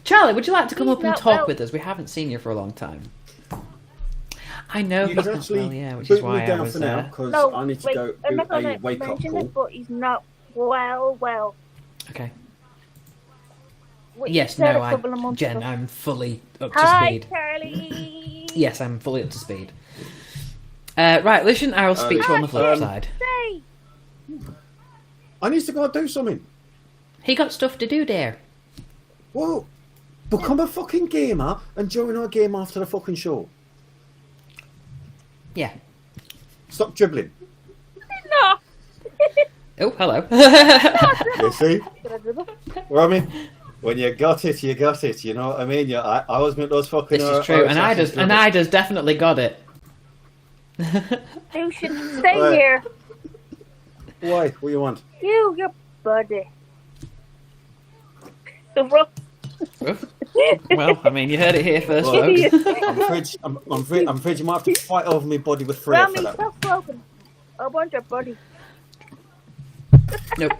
Charlie, would you like to come up and not talk well. with us? We haven't seen you for a long time. I know You he's can not actually well, yeah, which put is me why I down was for now there. because No, I need to wait, go I'm do not a going to wake up mention call. it, but he's not well. Okay. Which Yes, he said no, a couple of months Jen, ago. I'm fully up to Hi, speed. Charlie. Yes, I'm fully up to speed. Right, Lucian, I will speak to you on the flip side. Say, I need to go and do something. He got stuff to do there. Whoa. Become a fucking gamer and join our game after the fucking show. Yeah. Stop dribbling. no. Oh, hello. You see? Romy, when you got it, you got it. You know what I mean? I always make those fucking... This is true, and I just definitely got it. Lucian, stay Right. here. Why? What you want? Your buddy. The rough. Well, I mean, you heard it here first, Well, folks. I'm afraid you might have to fight over my body with Freya Rami, for that. stop smoking. I want your buddy. Nope.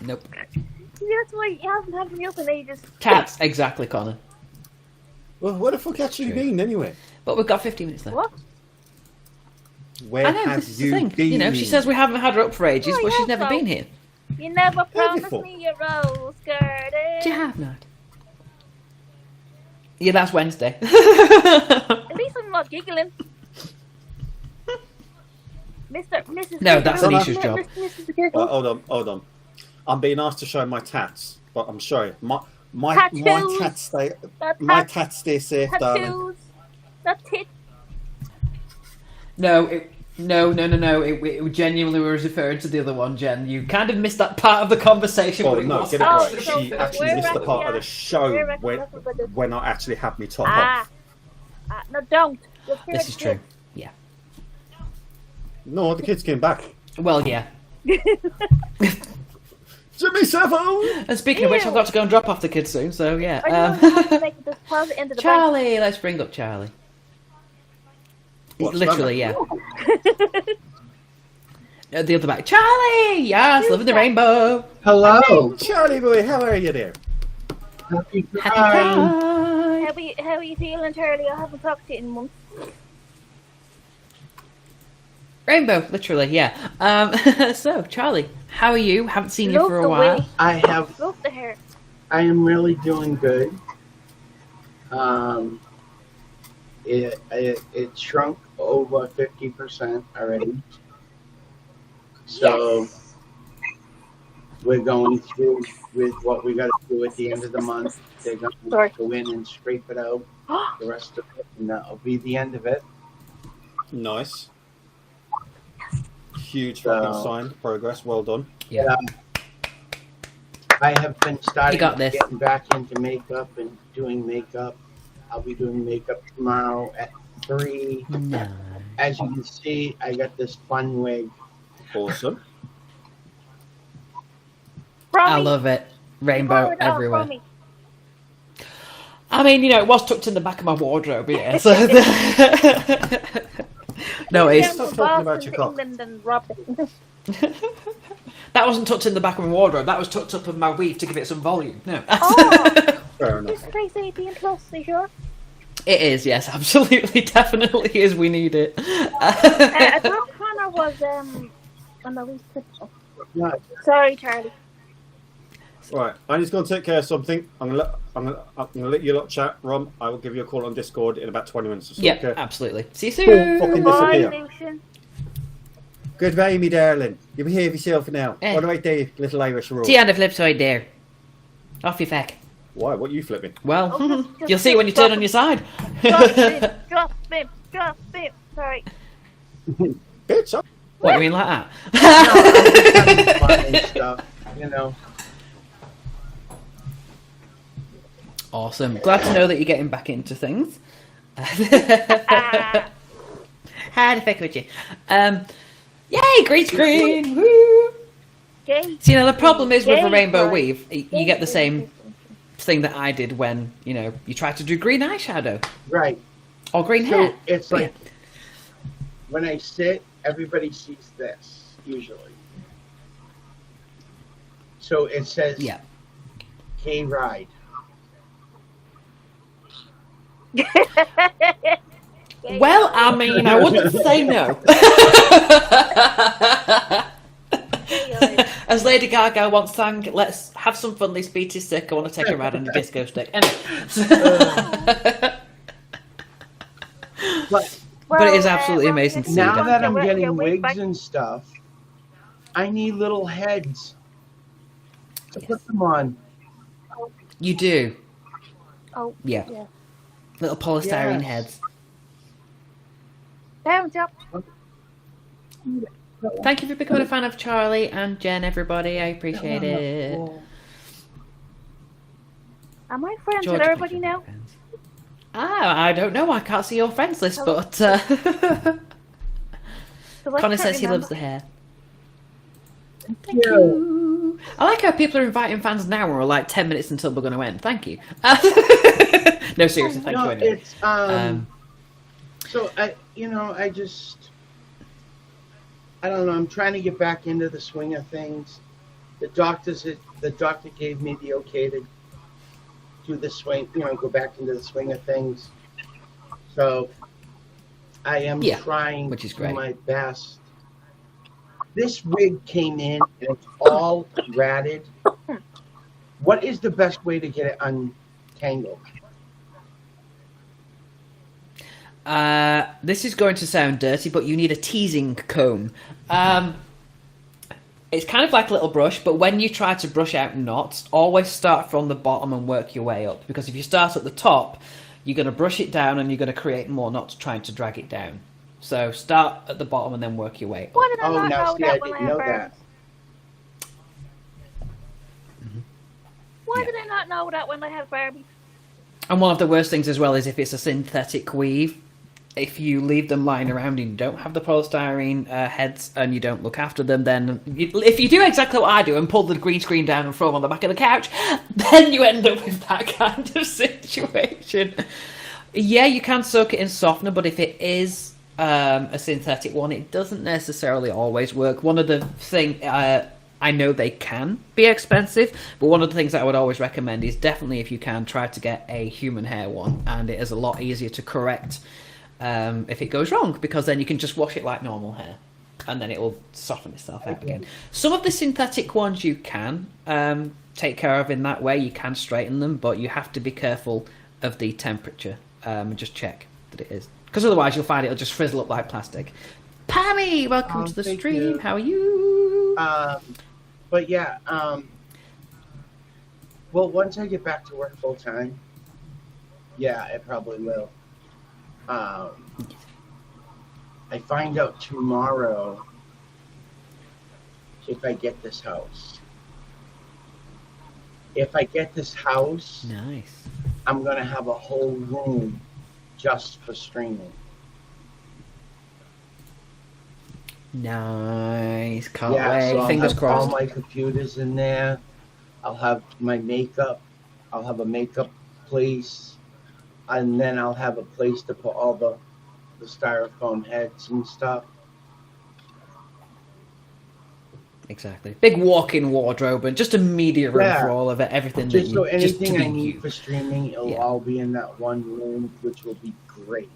Nope. That's why you haven't had me up in ages. Cats, exactly, Connor. Well, where the fuck actually True. been anyway? But we've got 15 minutes left. What? Where I know, have this is the you thing. been? You know, she says we haven't had her up for ages, Oh, but she's yeah, never so- been here. You never promised Beautiful. me your rose skirted. You have not. Yeah, that's Wednesday. At least I'm not giggling. Mrs. No, that's Giggle. Anisha's job. Mrs. Giggle. Hold on. I'm being asked to show my tats, but I'm sorry. My Tattoos. tats stay. Not My tats, tats stay safe, darling. tattoos. Not tits. No, it genuinely was referring to the other one, Jen. You kind of missed that part of the conversation. Oh but it no, was- get it Oh, right. so She actually we're missed the actually part of the at- show we're actually when, at the- when I actually had me top Ah. off. No, don't. You'll hear This is the true. tits. Yeah. No, the kids came back. Well, yeah. Jimmy Savile! And speaking of which, I've got to go and drop off the kids soon, so yeah. I don't know how to make this deposit into the bank. Charlie, let's bring up Charlie. What's Literally, yeah. The other back. Charlie! Yes, living the rainbow. Hello. Charlie boy, how are you there? Happy Happy Pride. Pride. How are you feeling, Charlie? I haven't talked to you in months. Rainbow, literally, yeah. So, Charlie, how are you? Haven't seen you Love for a the while. wig. Love the hair. I am really doing good. It shrunk over 50% already. So we're going through with what we got to do at the end of the month. They're going to go in and scrape it out, the rest of it, and that'll be the end of it. Nice. Huge fucking sign. Progress. Well done. Yeah. I have been starting got this. getting back into makeup and doing makeup. I'll be doing makeup tomorrow at 3. No. As you can see, I got this fun wig. Awesome. I love it. Rainbow everywhere. I mean, you know, it was tucked in the back of my wardrobe, yeah. So no, it's Stop talking about your cock. that wasn't tucked in the back of my wardrobe. That was tucked up in my weave to give it some volume. No. Oh, Fair enough. this place 18 plus, are you sure? It is, yes, absolutely, definitely is. We need it. I thought Connor was on the least picture. Sorry, Charlie. Right, I'm just going to take care of something. I'm gonna let you lot chat. Rom, I will give you a call on Discord in about 20 minutes or so. Yeah, okay? absolutely. See you soon. Fucking Bye, disappear. Lucian. Goodbye, me darling. You behave yourself now. Eh. What do I do, little Irish rule? See you on the flip side there. Off your feck. Why? What are you flipping? Well, just you'll see when you turn on your side. Drop him. Sorry. Bitch, What, you mean like that? Fun and stuff, you know. Awesome. Glad to know that you're getting back into things. Had a feck with you. Yay, green screen! Woo! Gay. See, now the problem is with the Gay rainbow pride. weave, you get the same thing that I did when, you know, you try to do green eyeshadow. Right. Or green So hair. it's like when I sit, everybody sees this usually. So it says, Yeah. "Hey, ride." Well, I mean, I wouldn't say no. As Lady Gaga once sang, let's have some fun, this beat is sick, I want to take a ride on a disco stick. Anyway. But it is absolutely amazing to see now them. that I'm Your getting wig back. wigs and stuff, I need little heads to put them on. You do. Oh, Yeah. yeah. Little polystyrene Yes. heads. Down, jump. Thank you for becoming a fan of Charlie and Jen, everybody. I appreciate it. Am I friends George with everybody now? I don't know. I can't see your friends list, Hello. but 'Cause I Connor can't says he remember. loves the hair. Thank you. I like how people are inviting fans now and we're like 10 minutes until we're going to end. Thank you. No, seriously, thank No, you. Anyway. it's so I don't know. I'm trying to get back into the swing of things. The doctor gave me the okay to do the swing, go back into the swing of things. So I am trying which is to great. do my best. This wig came in and it's all ratted. What is the best way to get it untangled? This is going to sound dirty, but you need a teasing comb. It's kind of like a little brush, but when you try to brush out knots, always start from the bottom and work your way up. Because if you start at the top, you're going to brush it down and you're going to create more knots trying to drag it down. So start at the bottom and then work your way up. Why did I Oh, not now know see, that I when I didn't had know Barbies? that. Why did I not know that when I had Barbies? And one of the worst things as well is if it's a synthetic weave, if you leave them lying around and you don't have the polystyrene heads and you don't look after them, then if you do exactly what I do and pull the green screen down and throw them on the back of the couch, then you end up with that kind of situation. Yeah, you can soak it in softener, but if it is a synthetic one, it doesn't necessarily always work. One of the things... I know they can be expensive, but one of the things that I would always recommend is definitely, if you can, try to get a human hair one, and it is a lot easier to correct if it goes wrong, because then you can just wash it like normal hair, and then it will soften itself out again. Some of the synthetic ones you can take care of in that way, you can straighten them, but you have to be careful of the temperature, and just check that it is, because otherwise you'll find it'll just frizzle up like plastic. Pammy, welcome to the stream. How are you? But yeah, well, once I get back to work full time, yeah, it probably will. I find out tomorrow if I get this house. If I get this house, nice. I'm gonna have a whole room just for streaming. Nice, can't Yeah, wait. so Fingers I'll have crossed. all my computers in there. I'll have my makeup. I'll have a makeup place, and then I'll have a place to put all the styrofoam heads and stuff. Exactly. Big walk-in wardrobe and just a media room Yeah. for all of it. Everything Just that so you anything just I to be need you. for streaming, it'll all be in that one room, which will be great.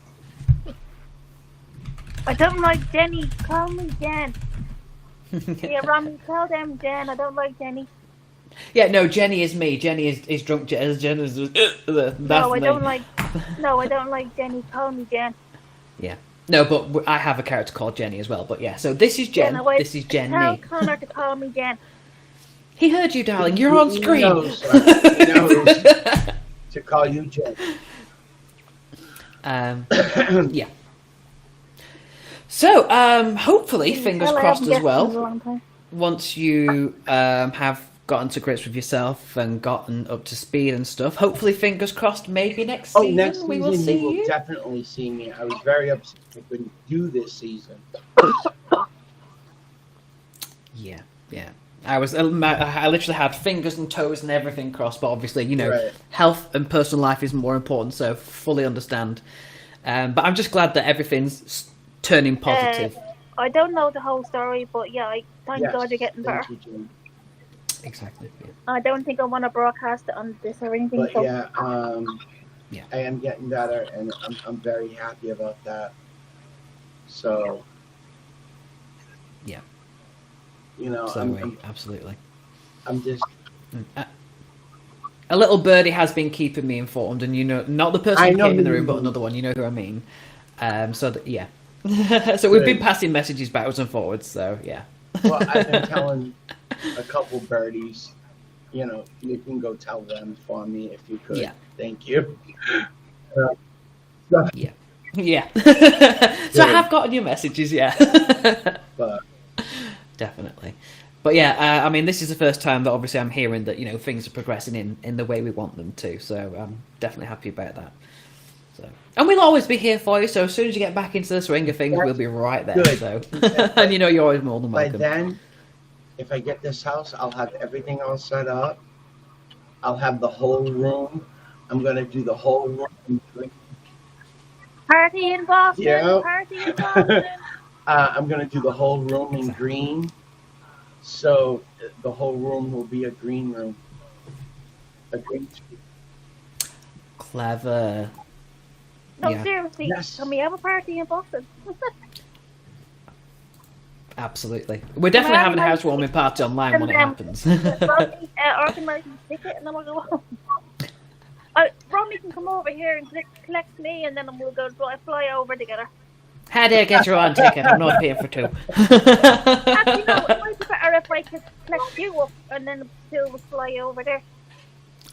I don't like Jenny. Call me Jen. Yeah, Rami, tell them Jen. I don't like Jenny. Yeah, no, Jenny is me. Jenny is drunk. Jen is that's No, I me. don't like. No, I don't like Jenny. Call me Jen. Yeah. No, but I have a character called Jenny as well. But yeah, so this is Jen. Jenna, wait, This is Jenny. Tell Connor to call me Jen. He heard you, darling. You're on screen. He knows to call you Jen. Yeah. So, hopefully, fingers Well, I crossed haven't as well. guessed in a long time. Once you have gotten to grips with yourself and gotten up to speed and stuff, hopefully, fingers crossed, maybe next season Next we season will see you will you. definitely see me. I was very upset I couldn't do this season. Yeah. I literally had fingers and toes and everything crossed, but obviously, Right. health and personal life is more important, so fully understand. But I'm just glad that everything's turning positive. I don't know the whole story, but yeah, thank God you're getting better. Thank you, Jen. Exactly. Yeah. I don't think I want to broadcast it on this or anything. But so. yeah, I am getting better, and I'm very happy about that. So, yeah, so I'm absolutely. I'm just. A little birdie has been keeping me informed, and not the person who came in the room, but another one. You know who I mean. Yeah. So we've been passing messages backwards and forwards. So yeah. Well, I've been telling a couple birdies, you can go tell them for me if you could. Yeah. Thank you. Yeah. Yeah. So I have gotten your messages, yeah. But definitely. But yeah, I mean, this is the first time that obviously I'm hearing that, things are progressing in the way we want them to. So I'm definitely happy about that. So, and we'll always be here for you. So as soon as you get back into the swing of things, we'll be right there. Good. So, and you're always more than welcome. by then, if I get this house, I'll have everything all set up. I'll have the whole room. I'm going to do the whole room. Party in Boston. Yeah. Party in Boston. I'm going to do the whole room in green. So the whole room will be a green room. A green screen. Clever. No, Yeah. seriously. Can we have a party in Boston? Absolutely. We're definitely having a housewarming party online when it happens. Rodney, organise a ticket and then we'll go home. Rodney can come over here and collect me and then we'll go fly over together. How dare get your own ticket? I'm not paying for two. Actually, no, it might be better if I could collect you up and then we'll fly over there.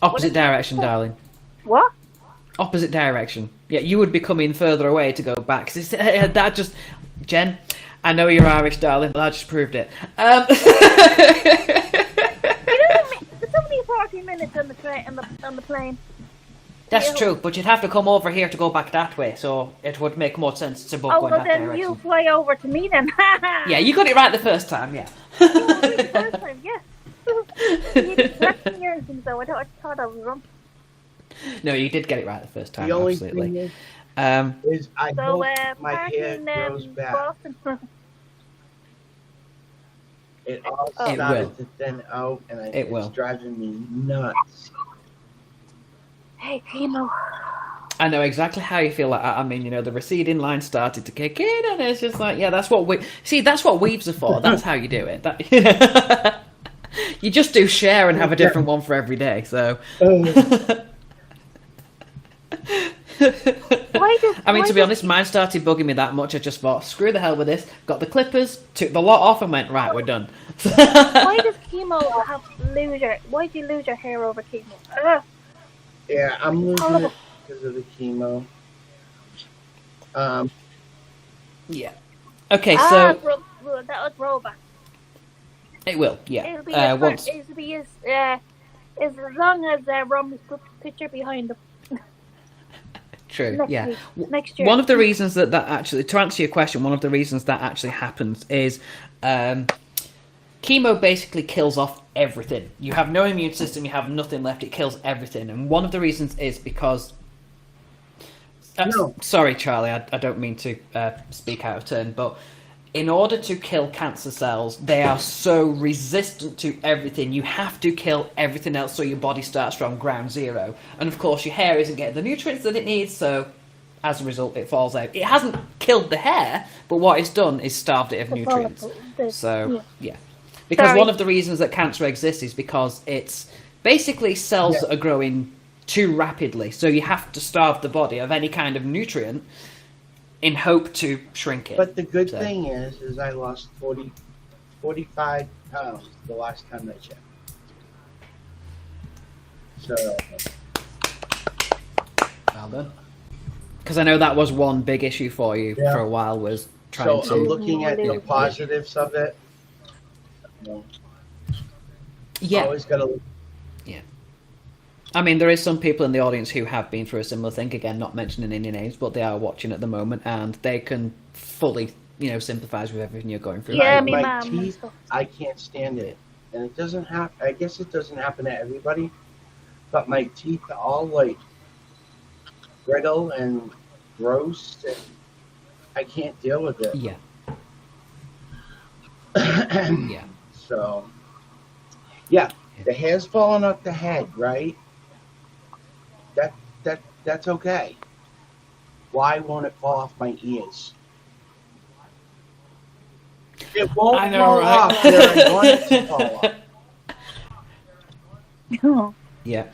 Opposite direction, darling. What? Opposite direction. Yeah, you would be coming further away to go back. 'Cause that just... Jen, I know you're Irish, darling, but I just proved it. It's only 40 minutes on the train, on the plane. That's true, but you'd have to come over here to go back that way, so it would make more sense to both Oh, go in well that then direction. you fly over to me then. Yeah, you got it right the first time, yeah. The first time, yeah. You didn't correct me or anything, though. I thought I was wrong. No, you did get it right the first time, The only absolutely. thing Um, is I So, hope my party hair in grows back. Boston. It all It started will. to thin out, and It it's will. driving me nuts. Hey, chemo. I know exactly how you feel like that. I mean, you know, the receding line started to kick in, and it's just like, yeah, that's what that's what weaves are for. That's how you do it. That, you just do share and have a different one for every day, so... I mean, to be honest, mine started bugging me that much. I just thought, screw the hell with this. Got the clippers, took the lot off, and went, right, we're done. Why does chemo why do you lose your hair over chemo? Yeah, I'm losing it because of the chemo. Yeah. Okay, so that'll grow back. it will. Yeah. It'll be Once. it'll be as long as Romney's put the picture behind him. True. Next Yeah. week. Next year. One of the reasons that actually, to answer your question, one of the reasons that actually happens is chemo basically kills off everything. You have no immune system. You have nothing left. It kills everything. And one of the reasons is because. Sorry, Charlie. I don't mean to speak out of turn, but in order to kill cancer cells, they are so resistant to everything. You have to kill everything else so your body starts from ground zero. And of course, your hair isn't getting the nutrients that it needs, so as a result, it falls out. It hasn't killed the hair, but what it's done is starved it of nutrients. So, yeah. Because one of the reasons that cancer exists is because it's basically cells that are growing too rapidly. So you have to starve the body of any kind of nutrient in hope to shrink it. But the good thing is I lost 45 pounds the last time I checked. So. Well done. Because I know that was one big issue for you for a while, was trying to... So I'm looking at the positives of it. Yeah. Always got to look. Yeah. I mean, there is some people in the audience who have been through a similar thing. Again, not mentioning any names, but they are watching at the moment, and they can fully, sympathise with everything you're going through. Yeah, my teeth, I can't stand it, and it doesn't happen. I guess it doesn't happen to everybody, but my teeth are all like brittle and gross, and I can't deal with it. Yeah. Yeah. So, yeah, the hair's falling off the head, right? That's okay. Why won't it fall off my ears? It won't fall off where I want it to fall off. Yeah.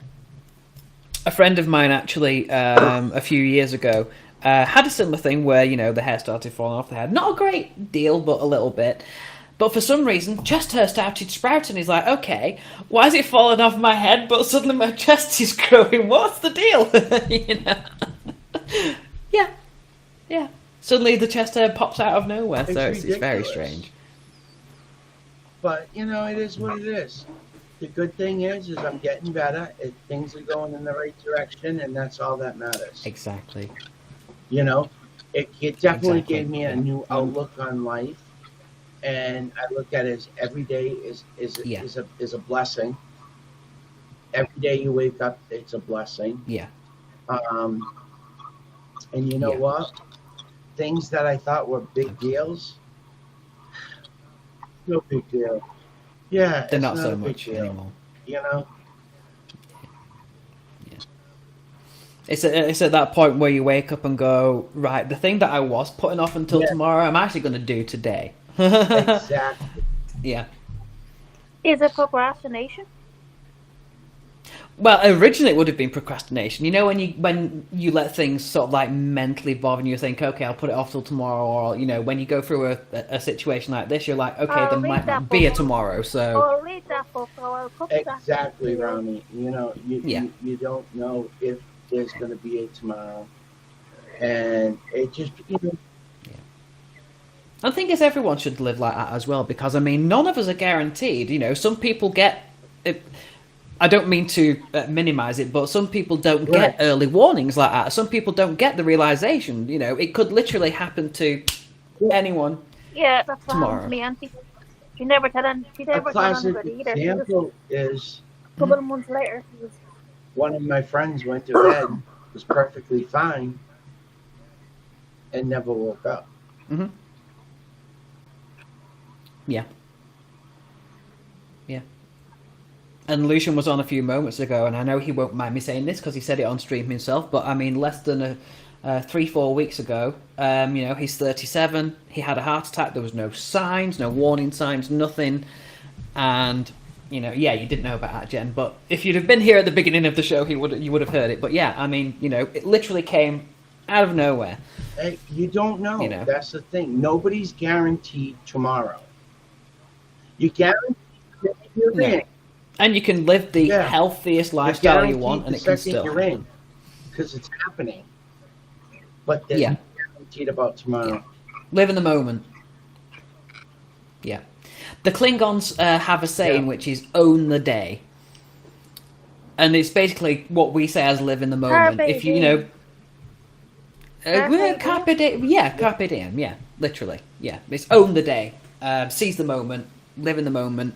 A friend of mine actually, a few years ago, had a similar thing where, the hair started falling off the head. Not a great deal, but a little bit. But for some reason, chest hair started sprouting. He's like, okay, why is it falling off my head, but suddenly my chest is growing? What's the deal? Yeah. Yeah. Suddenly the chest hair pops out of nowhere, so it's very strange. But, it is what it is. The good thing is I'm getting better. Things are going in the right direction, and that's all that matters. Exactly. It definitely gave me a new outlook on life. And I look at it as every day is a blessing. Every day you wake up, it's a blessing. Yeah. And you know what? Things that I thought were big deals, no big deal. Yeah, they're not so much anymore. Yeah. It's at that point where you wake up and go, right, the thing that I was putting off until tomorrow, I'm actually going to do today. Exactly. Yeah. Is it procrastination? Well, originally it would have been procrastination. When you let things sort of like mentally bother you, think, okay, I'll put it off till tomorrow, or when you go through a situation like this, you're like, okay, there might not be a tomorrow, so. I'll read that book, so I'll cook that. Exactly, Rami. You don't know if there's going to be a tomorrow, and it just I think everyone should live like that as well, because none of us are guaranteed. Some people get I don't mean to minimize it, but some people don't get early warnings like that. Some people don't get the realization. You know, it could literally happen to anyone. Yeah, that's what happened Tomorrow. to me, Auntie. She never told A classic anybody either. example is A couple of months later, she was one of my friends went to bed, was perfectly fine, and never woke up. Mm-hmm. Yeah. Yeah. And Lucian was on a few moments ago, and I know he won't mind me saying this because he said it on stream himself, but I mean, less than 3-4 weeks ago, you know, he's 37, he had a heart attack, there was no signs, no warning signs, nothing, and, you know, yeah, you didn't know about that, Jen, but if you'd have been here at the beginning of the show, you would have heard it, but yeah, I mean, you know, it literally came out of nowhere. Hey, you don't know. You know. That's the thing. Nobody's guaranteed tomorrow. You guarantee that you're No. in. And you can live the healthiest lifestyle you want, and it can still you're in, because it's happening. But there's no guaranteed about tomorrow. Live in the moment. Yeah. The Klingons have a saying which is "own the day," and it's basically what we say as "live in the moment." Carpe If you know, Carpe carpe diem. Yeah, carpe diem. Yeah, literally. Yeah, it's own the day, seize the moment, live in the moment.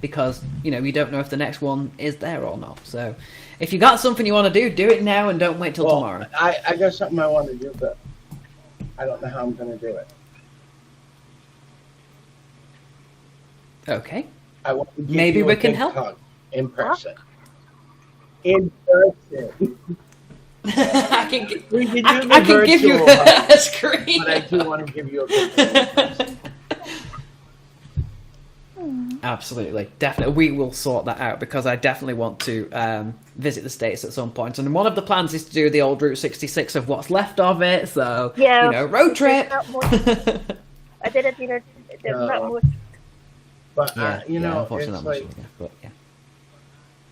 Because, you know, you don't know if the next one is there or not. So, if you got something you want to do it now and don't wait till tomorrow. I got something I want to do, but I don't know how I'm going to do it. Okay. I want to give Maybe you we a can big help. hug in person. In person. I can We can do I the can give you virtual hug, a screen. But I do want to give you a big hug. Absolutely, definitely. We will sort that out because I definitely want to visit the States at some point. And one of the plans is to do the old Route 66 of what's left of it. So, Yeah, you know, road trip. I did it either. There's not much. But, Yeah, you know, unfortunately it's not much like, longer, but yeah.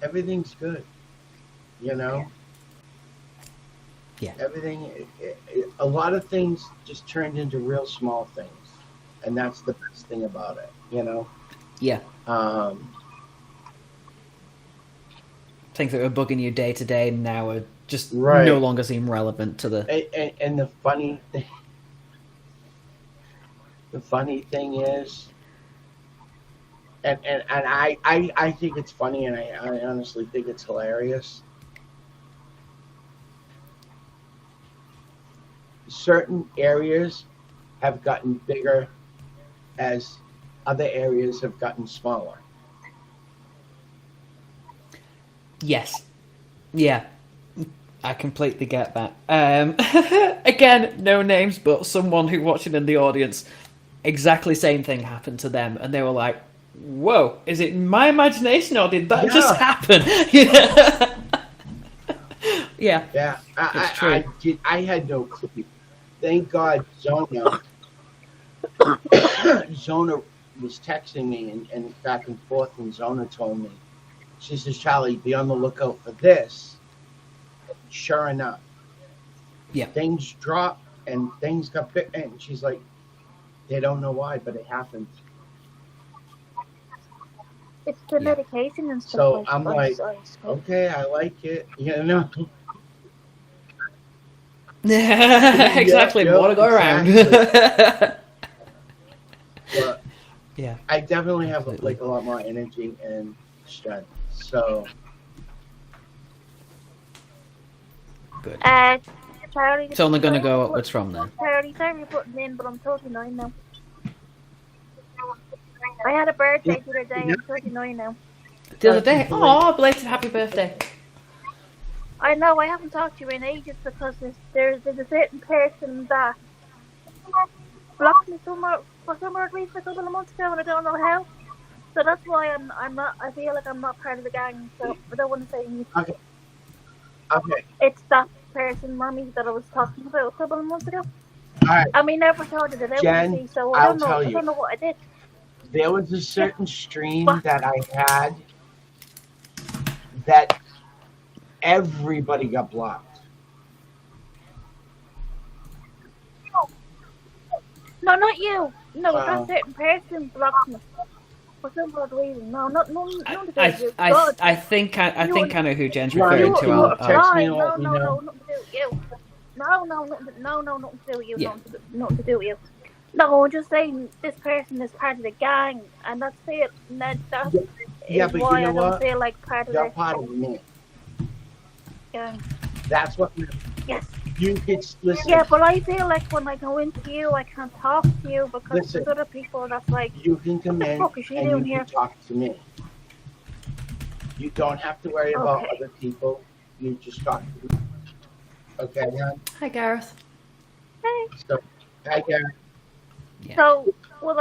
everything's good. You know? Yeah. Everything, a lot of things just turned into real small things. And that's the best thing about it, you know? Yeah. Things that were bugging you day to day now are just no longer seem relevant to the. And the funny thing is, and I think it's funny, and I honestly think it's hilarious. Certain areas have gotten bigger as other areas have gotten smaller. Yes. Yeah. I completely get that. Again, no names, but someone who watching in the audience, exactly same thing happened to them, and they were like, "Whoa, is it my imagination or did that just happen?" Yeah. Yeah. It's true. I had no clue. Thank God Zona was texting me and back and forth, and Zona told me, she says, "Charlie, be on the lookout for this." Sure enough, things dropped and things got big, and she's like, they don't know why, but it happened. It's the medication and stuff. So I'm like, okay, I like it, you know. Exactly, more to go around. But yeah, I definitely have like a lot more energy and strength. So good. Charlie, It's only going to go upwards from there. Charlie, sorry you're putting in, but I'm 39 now. I had a birthday the other day. I'm 39 now. The other day? Oh, belated happy birthday. I know, I haven't talked to you in ages because there's a certain person that blocked me for some odd reason a couple of months ago, and I don't know how. So that's why I'm not. I feel like I'm not part of the gang. So I don't want to say anything. Okay. It's that person, Mommy, that I was talking about a couple of months ago. All right. I mean, never sorted it out. Jen, So I'll I tell you. don't know what I did. There was a certain stream that I had that everybody got blocked. No, not you. No, that certain person blocked me. For some odd reason. No, none to do with you. God. I think I know who Jen's Right, referring to. you text me and No, let me know. nothing to do with you. No, nothing to do with you. Yeah. Nothing to do with you. No, I'm just saying this person is part of the gang, and that's it. And that's Yeah, but why you know I don't what? feel like part of You're the part of me. gang. That's what. Yes. You could listen. Yeah, but I feel like when I go into you, I can't talk to you because Listen. there's other people that's like, You can come what the in fuck is she and doing you here? can talk to me. You don't have to worry about Okay. other people. You just talk to me. Okay, hon? Hi, Gareth. Hey. So, hi, Gary. So, will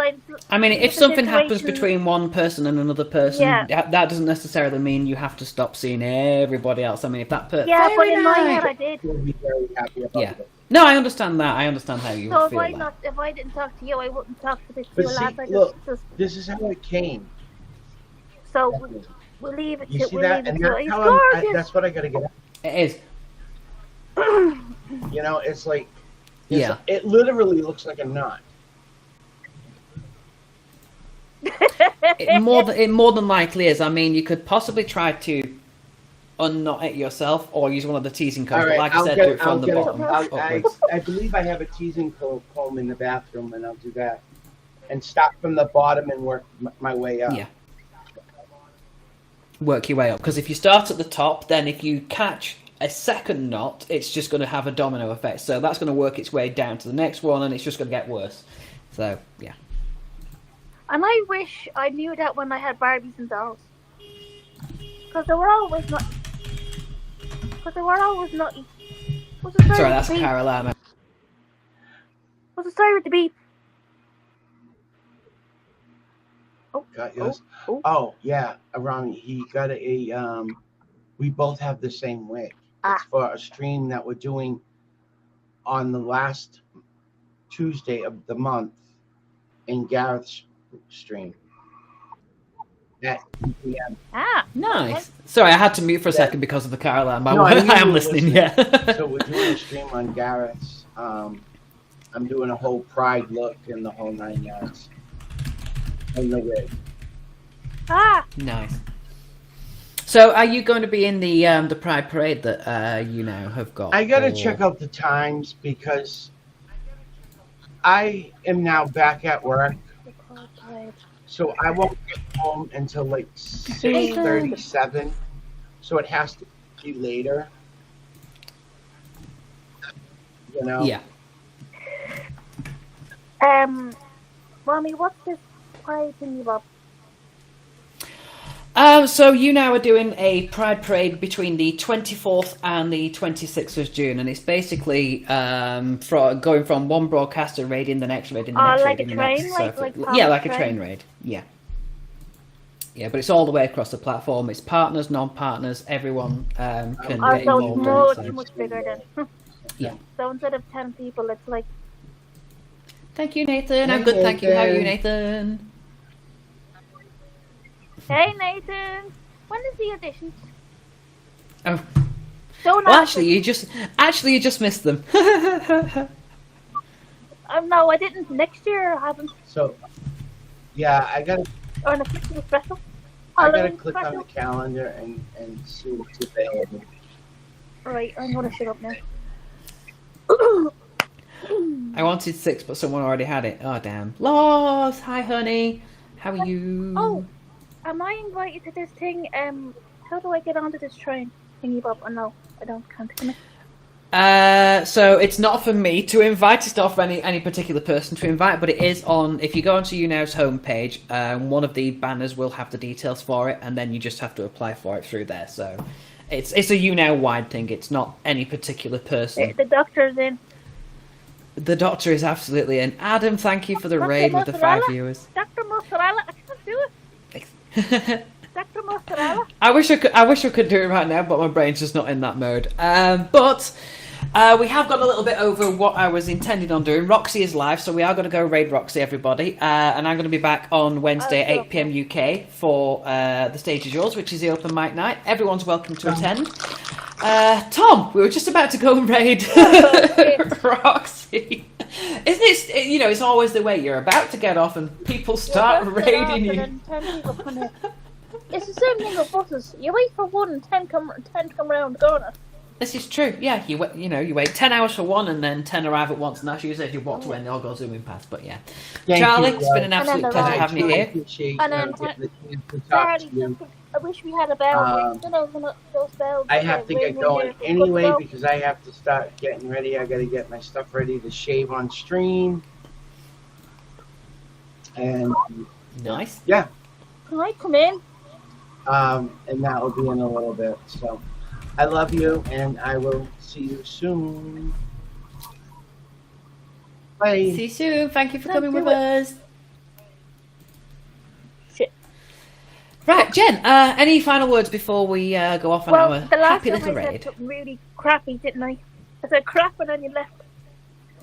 I mean, if the something happens situation- between one person and another person, Yeah. that doesn't necessarily mean you have to stop seeing everybody else. I mean, if that person... Yeah, but in my head I did. You'll be very happy about Yeah. it. No, I understand that. I understand how you So feel if I didn't talk to you, I wouldn't talk to the two But see, lads. I look, just this is how it came. so we'll leave it You to see we'll that? leave it And to that's He's how gorgeous. that's what I gotta get at. It is. You know, it's like, Yeah. it literally looks like a knot. It more than likely is. I mean, you could possibly try to unknot it yourself or use one of the teasing combs. All But right, like I said, do it from the get bottom upwards. I believe I have a teasing comb in the bathroom, and I'll do that. And start from the bottom and work my way up. Yeah. Work your way up. Because if you start at the top, then if you catch a second knot, it's just going to have a domino effect. So that's going to work its way down to the next one, and it's just going to get worse. So, yeah. And I wish I knew that when I had Barbies and dolls, because they were always not. Because they were always naughty. What's the story Sorry, with that's the a beep? car alarm. What's the story with the beep? Got yours? Oh, yeah, around he got we both have the same wig. It's for a stream that we're doing on the last Tuesday of the month in Gareth's stream. At 2 p.m. Nice. Sorry, I had to mute for a second because of the car alarm. But No, I knew I you am were listening, yeah. So we're doing a stream on Gareth's. I'm doing a whole pride look and the whole 9 yards. And the wig. Nice. So, are you going to be in the Pride Parade that you now have got? I gotta or- check out the times because I am now back at work, so I won't get home until like 6:37. So it has to be later. You know? Yeah. Mommy, what's this pride thingy bob? So you now are doing a Pride Parade between the 24th and the 26th of June, and it's basically going from one broadcaster raiding the next, raiding the next, like raiding a the next. train, So like yeah, like a train? train raid. Yeah. Yeah, but it's all the way across the platform. It's partners, non-partners, everyone can get So it's involved in it. much bigger then. Yeah. So instead of 10 people, it's like. Thank you, Nathan. I'm good, thank you. How are you, Nathan? Hey, Nathan. When is the audition? Oh. Don't Well, ask actually, you just missed them. No, I didn't. Next year I haven't. So, yeah, I gotta Or an official special. I gotta Halloween click on special. the calendar and see what's available. Right, I'm gonna shut up now. I wanted 6, but someone already had it. Oh, damn. Lost! Hi, honey. How are you? Oh, am I invited to this thing? How do I get onto this train thingy bob? Oh no, I can't commit. So it's not for me to invite. It's not for any particular person to invite, but it is on. If you go onto YouNow's homepage, one of the banners will have the details for it, and then you just have to apply for it through there. So it's a YouNow wide thing. It's not any particular person. The doctor's in. The doctor is absolutely in. Adam, thank you for the Dr. raid with the 5 Mozzarella? viewers. Dr. Mozzarella, I can't do it. Dr. Mozzarella. I wish I could do it right now, but my brain's just not in that mode. But we have gone a little bit over what I was intending on doing. Roxy is live, so we are going to go raid Roxy, everybody. And I'm going to be back on Wednesday at 8 p.m. UK for The Stage Is Yours, which is the open mic night. Everyone's welcome to attend. Tom, we were just about to go and raid Roxy. it? You know, it's always the way. You're about to get off, and people start raiding you. And then 10 people come in. It's the same thing with buses. You wait for one, and 10 come around the corner. This is true. Yeah, you wait 10 hours for one, and then 10 arrive at once, and that's usually if you walk away and they all go zooming past. But yeah, Charlie, it's been an absolute pleasure having you here. And then I wish we had a bell. Those bells. I have to get going anyway because I have to start getting ready. I got to get my stuff ready to shave on stream. And nice. Yeah. Can I come in? And that will be in a little bit. So I love you, and I will see you soon. Bye. See you soon. Thank you for coming with us. Right, Jen, any final words before we go off on our happy little raid? I said something really crappy, didn't I? I said crap and then you left.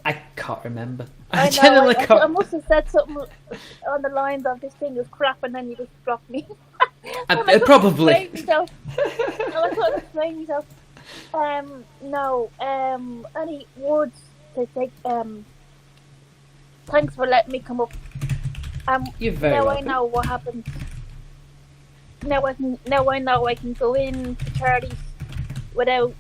I can't remember. I genuinely can't. I must have said something on the lines of this thing is crap and then you just dropped me. Probably. I couldn't explain myself. No, any words to say, thanks for letting me come up. You're very welcome. I know what happened. Now I know I can go in to charities without.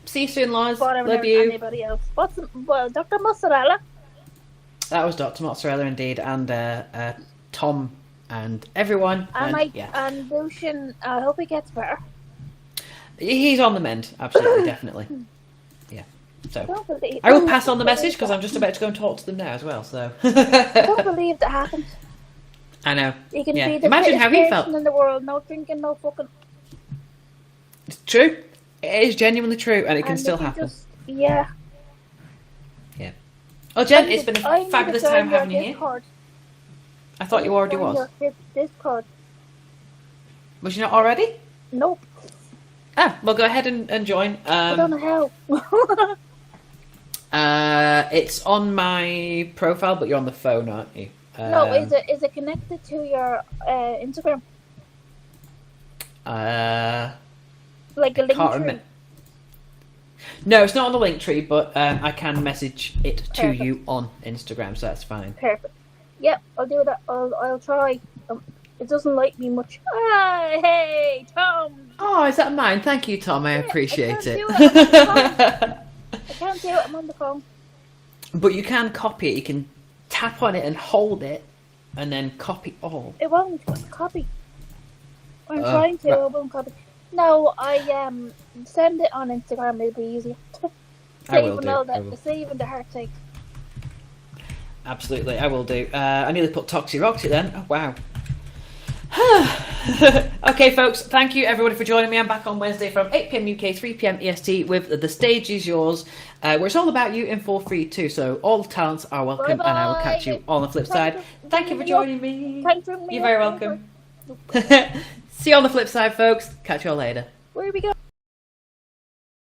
See you soon, Lars. Love you. Anybody else? Dr. Mozzarella? That was Dr. Mozzarella indeed, and Tom and everyone. And Lucian, I hope he gets better. He's on the mend, absolutely, definitely. Yeah. So I will pass on the message because I'm just about to go and talk to them now as well. So I don't believe that happened. I know. You can be the Imagine how he felt in the world, no drinking, no fucking. It's true. It is genuinely true, and it can still happen. Yeah. Oh, Jen, it's been a fabulous time having you here. I thought you already was. Discord. Was you not already? Nope. Ah, well, go ahead and join. I don't know how. It's on my profile, but you're on the phone, aren't you? No, is it connected to your Instagram? Like a link tree? No, it's not on the link tree, but I can message it to you on Instagram, so that's fine. Perfect. Yep, I'll do that. I'll try. It doesn't like me much. Ah, hey, Tom. Oh, is that mine? Thank you, Tom. I appreciate it. I can't do it. I'm on the phone. But you can copy it. You can tap on it and hold it, and then copy all. It won't copy. I'm trying to. It won't copy. No, I send it on Instagram. It'll be easier. Saving the heartache. Absolutely, I will do. I nearly put Toxie Roxy then. Oh, wow. Okay, folks, thank you everybody for joining me. I'm back on Wednesday from 8 PM UK, 3 PM EST with The Stage Is Yours, where it's all about you in 4-3-2. So all the talents are welcome. Bye-bye. And I will catch you on the flip side. Thank you for joining me. You're very welcome. See you on the flip side, folks. Catch you all later. Where we go?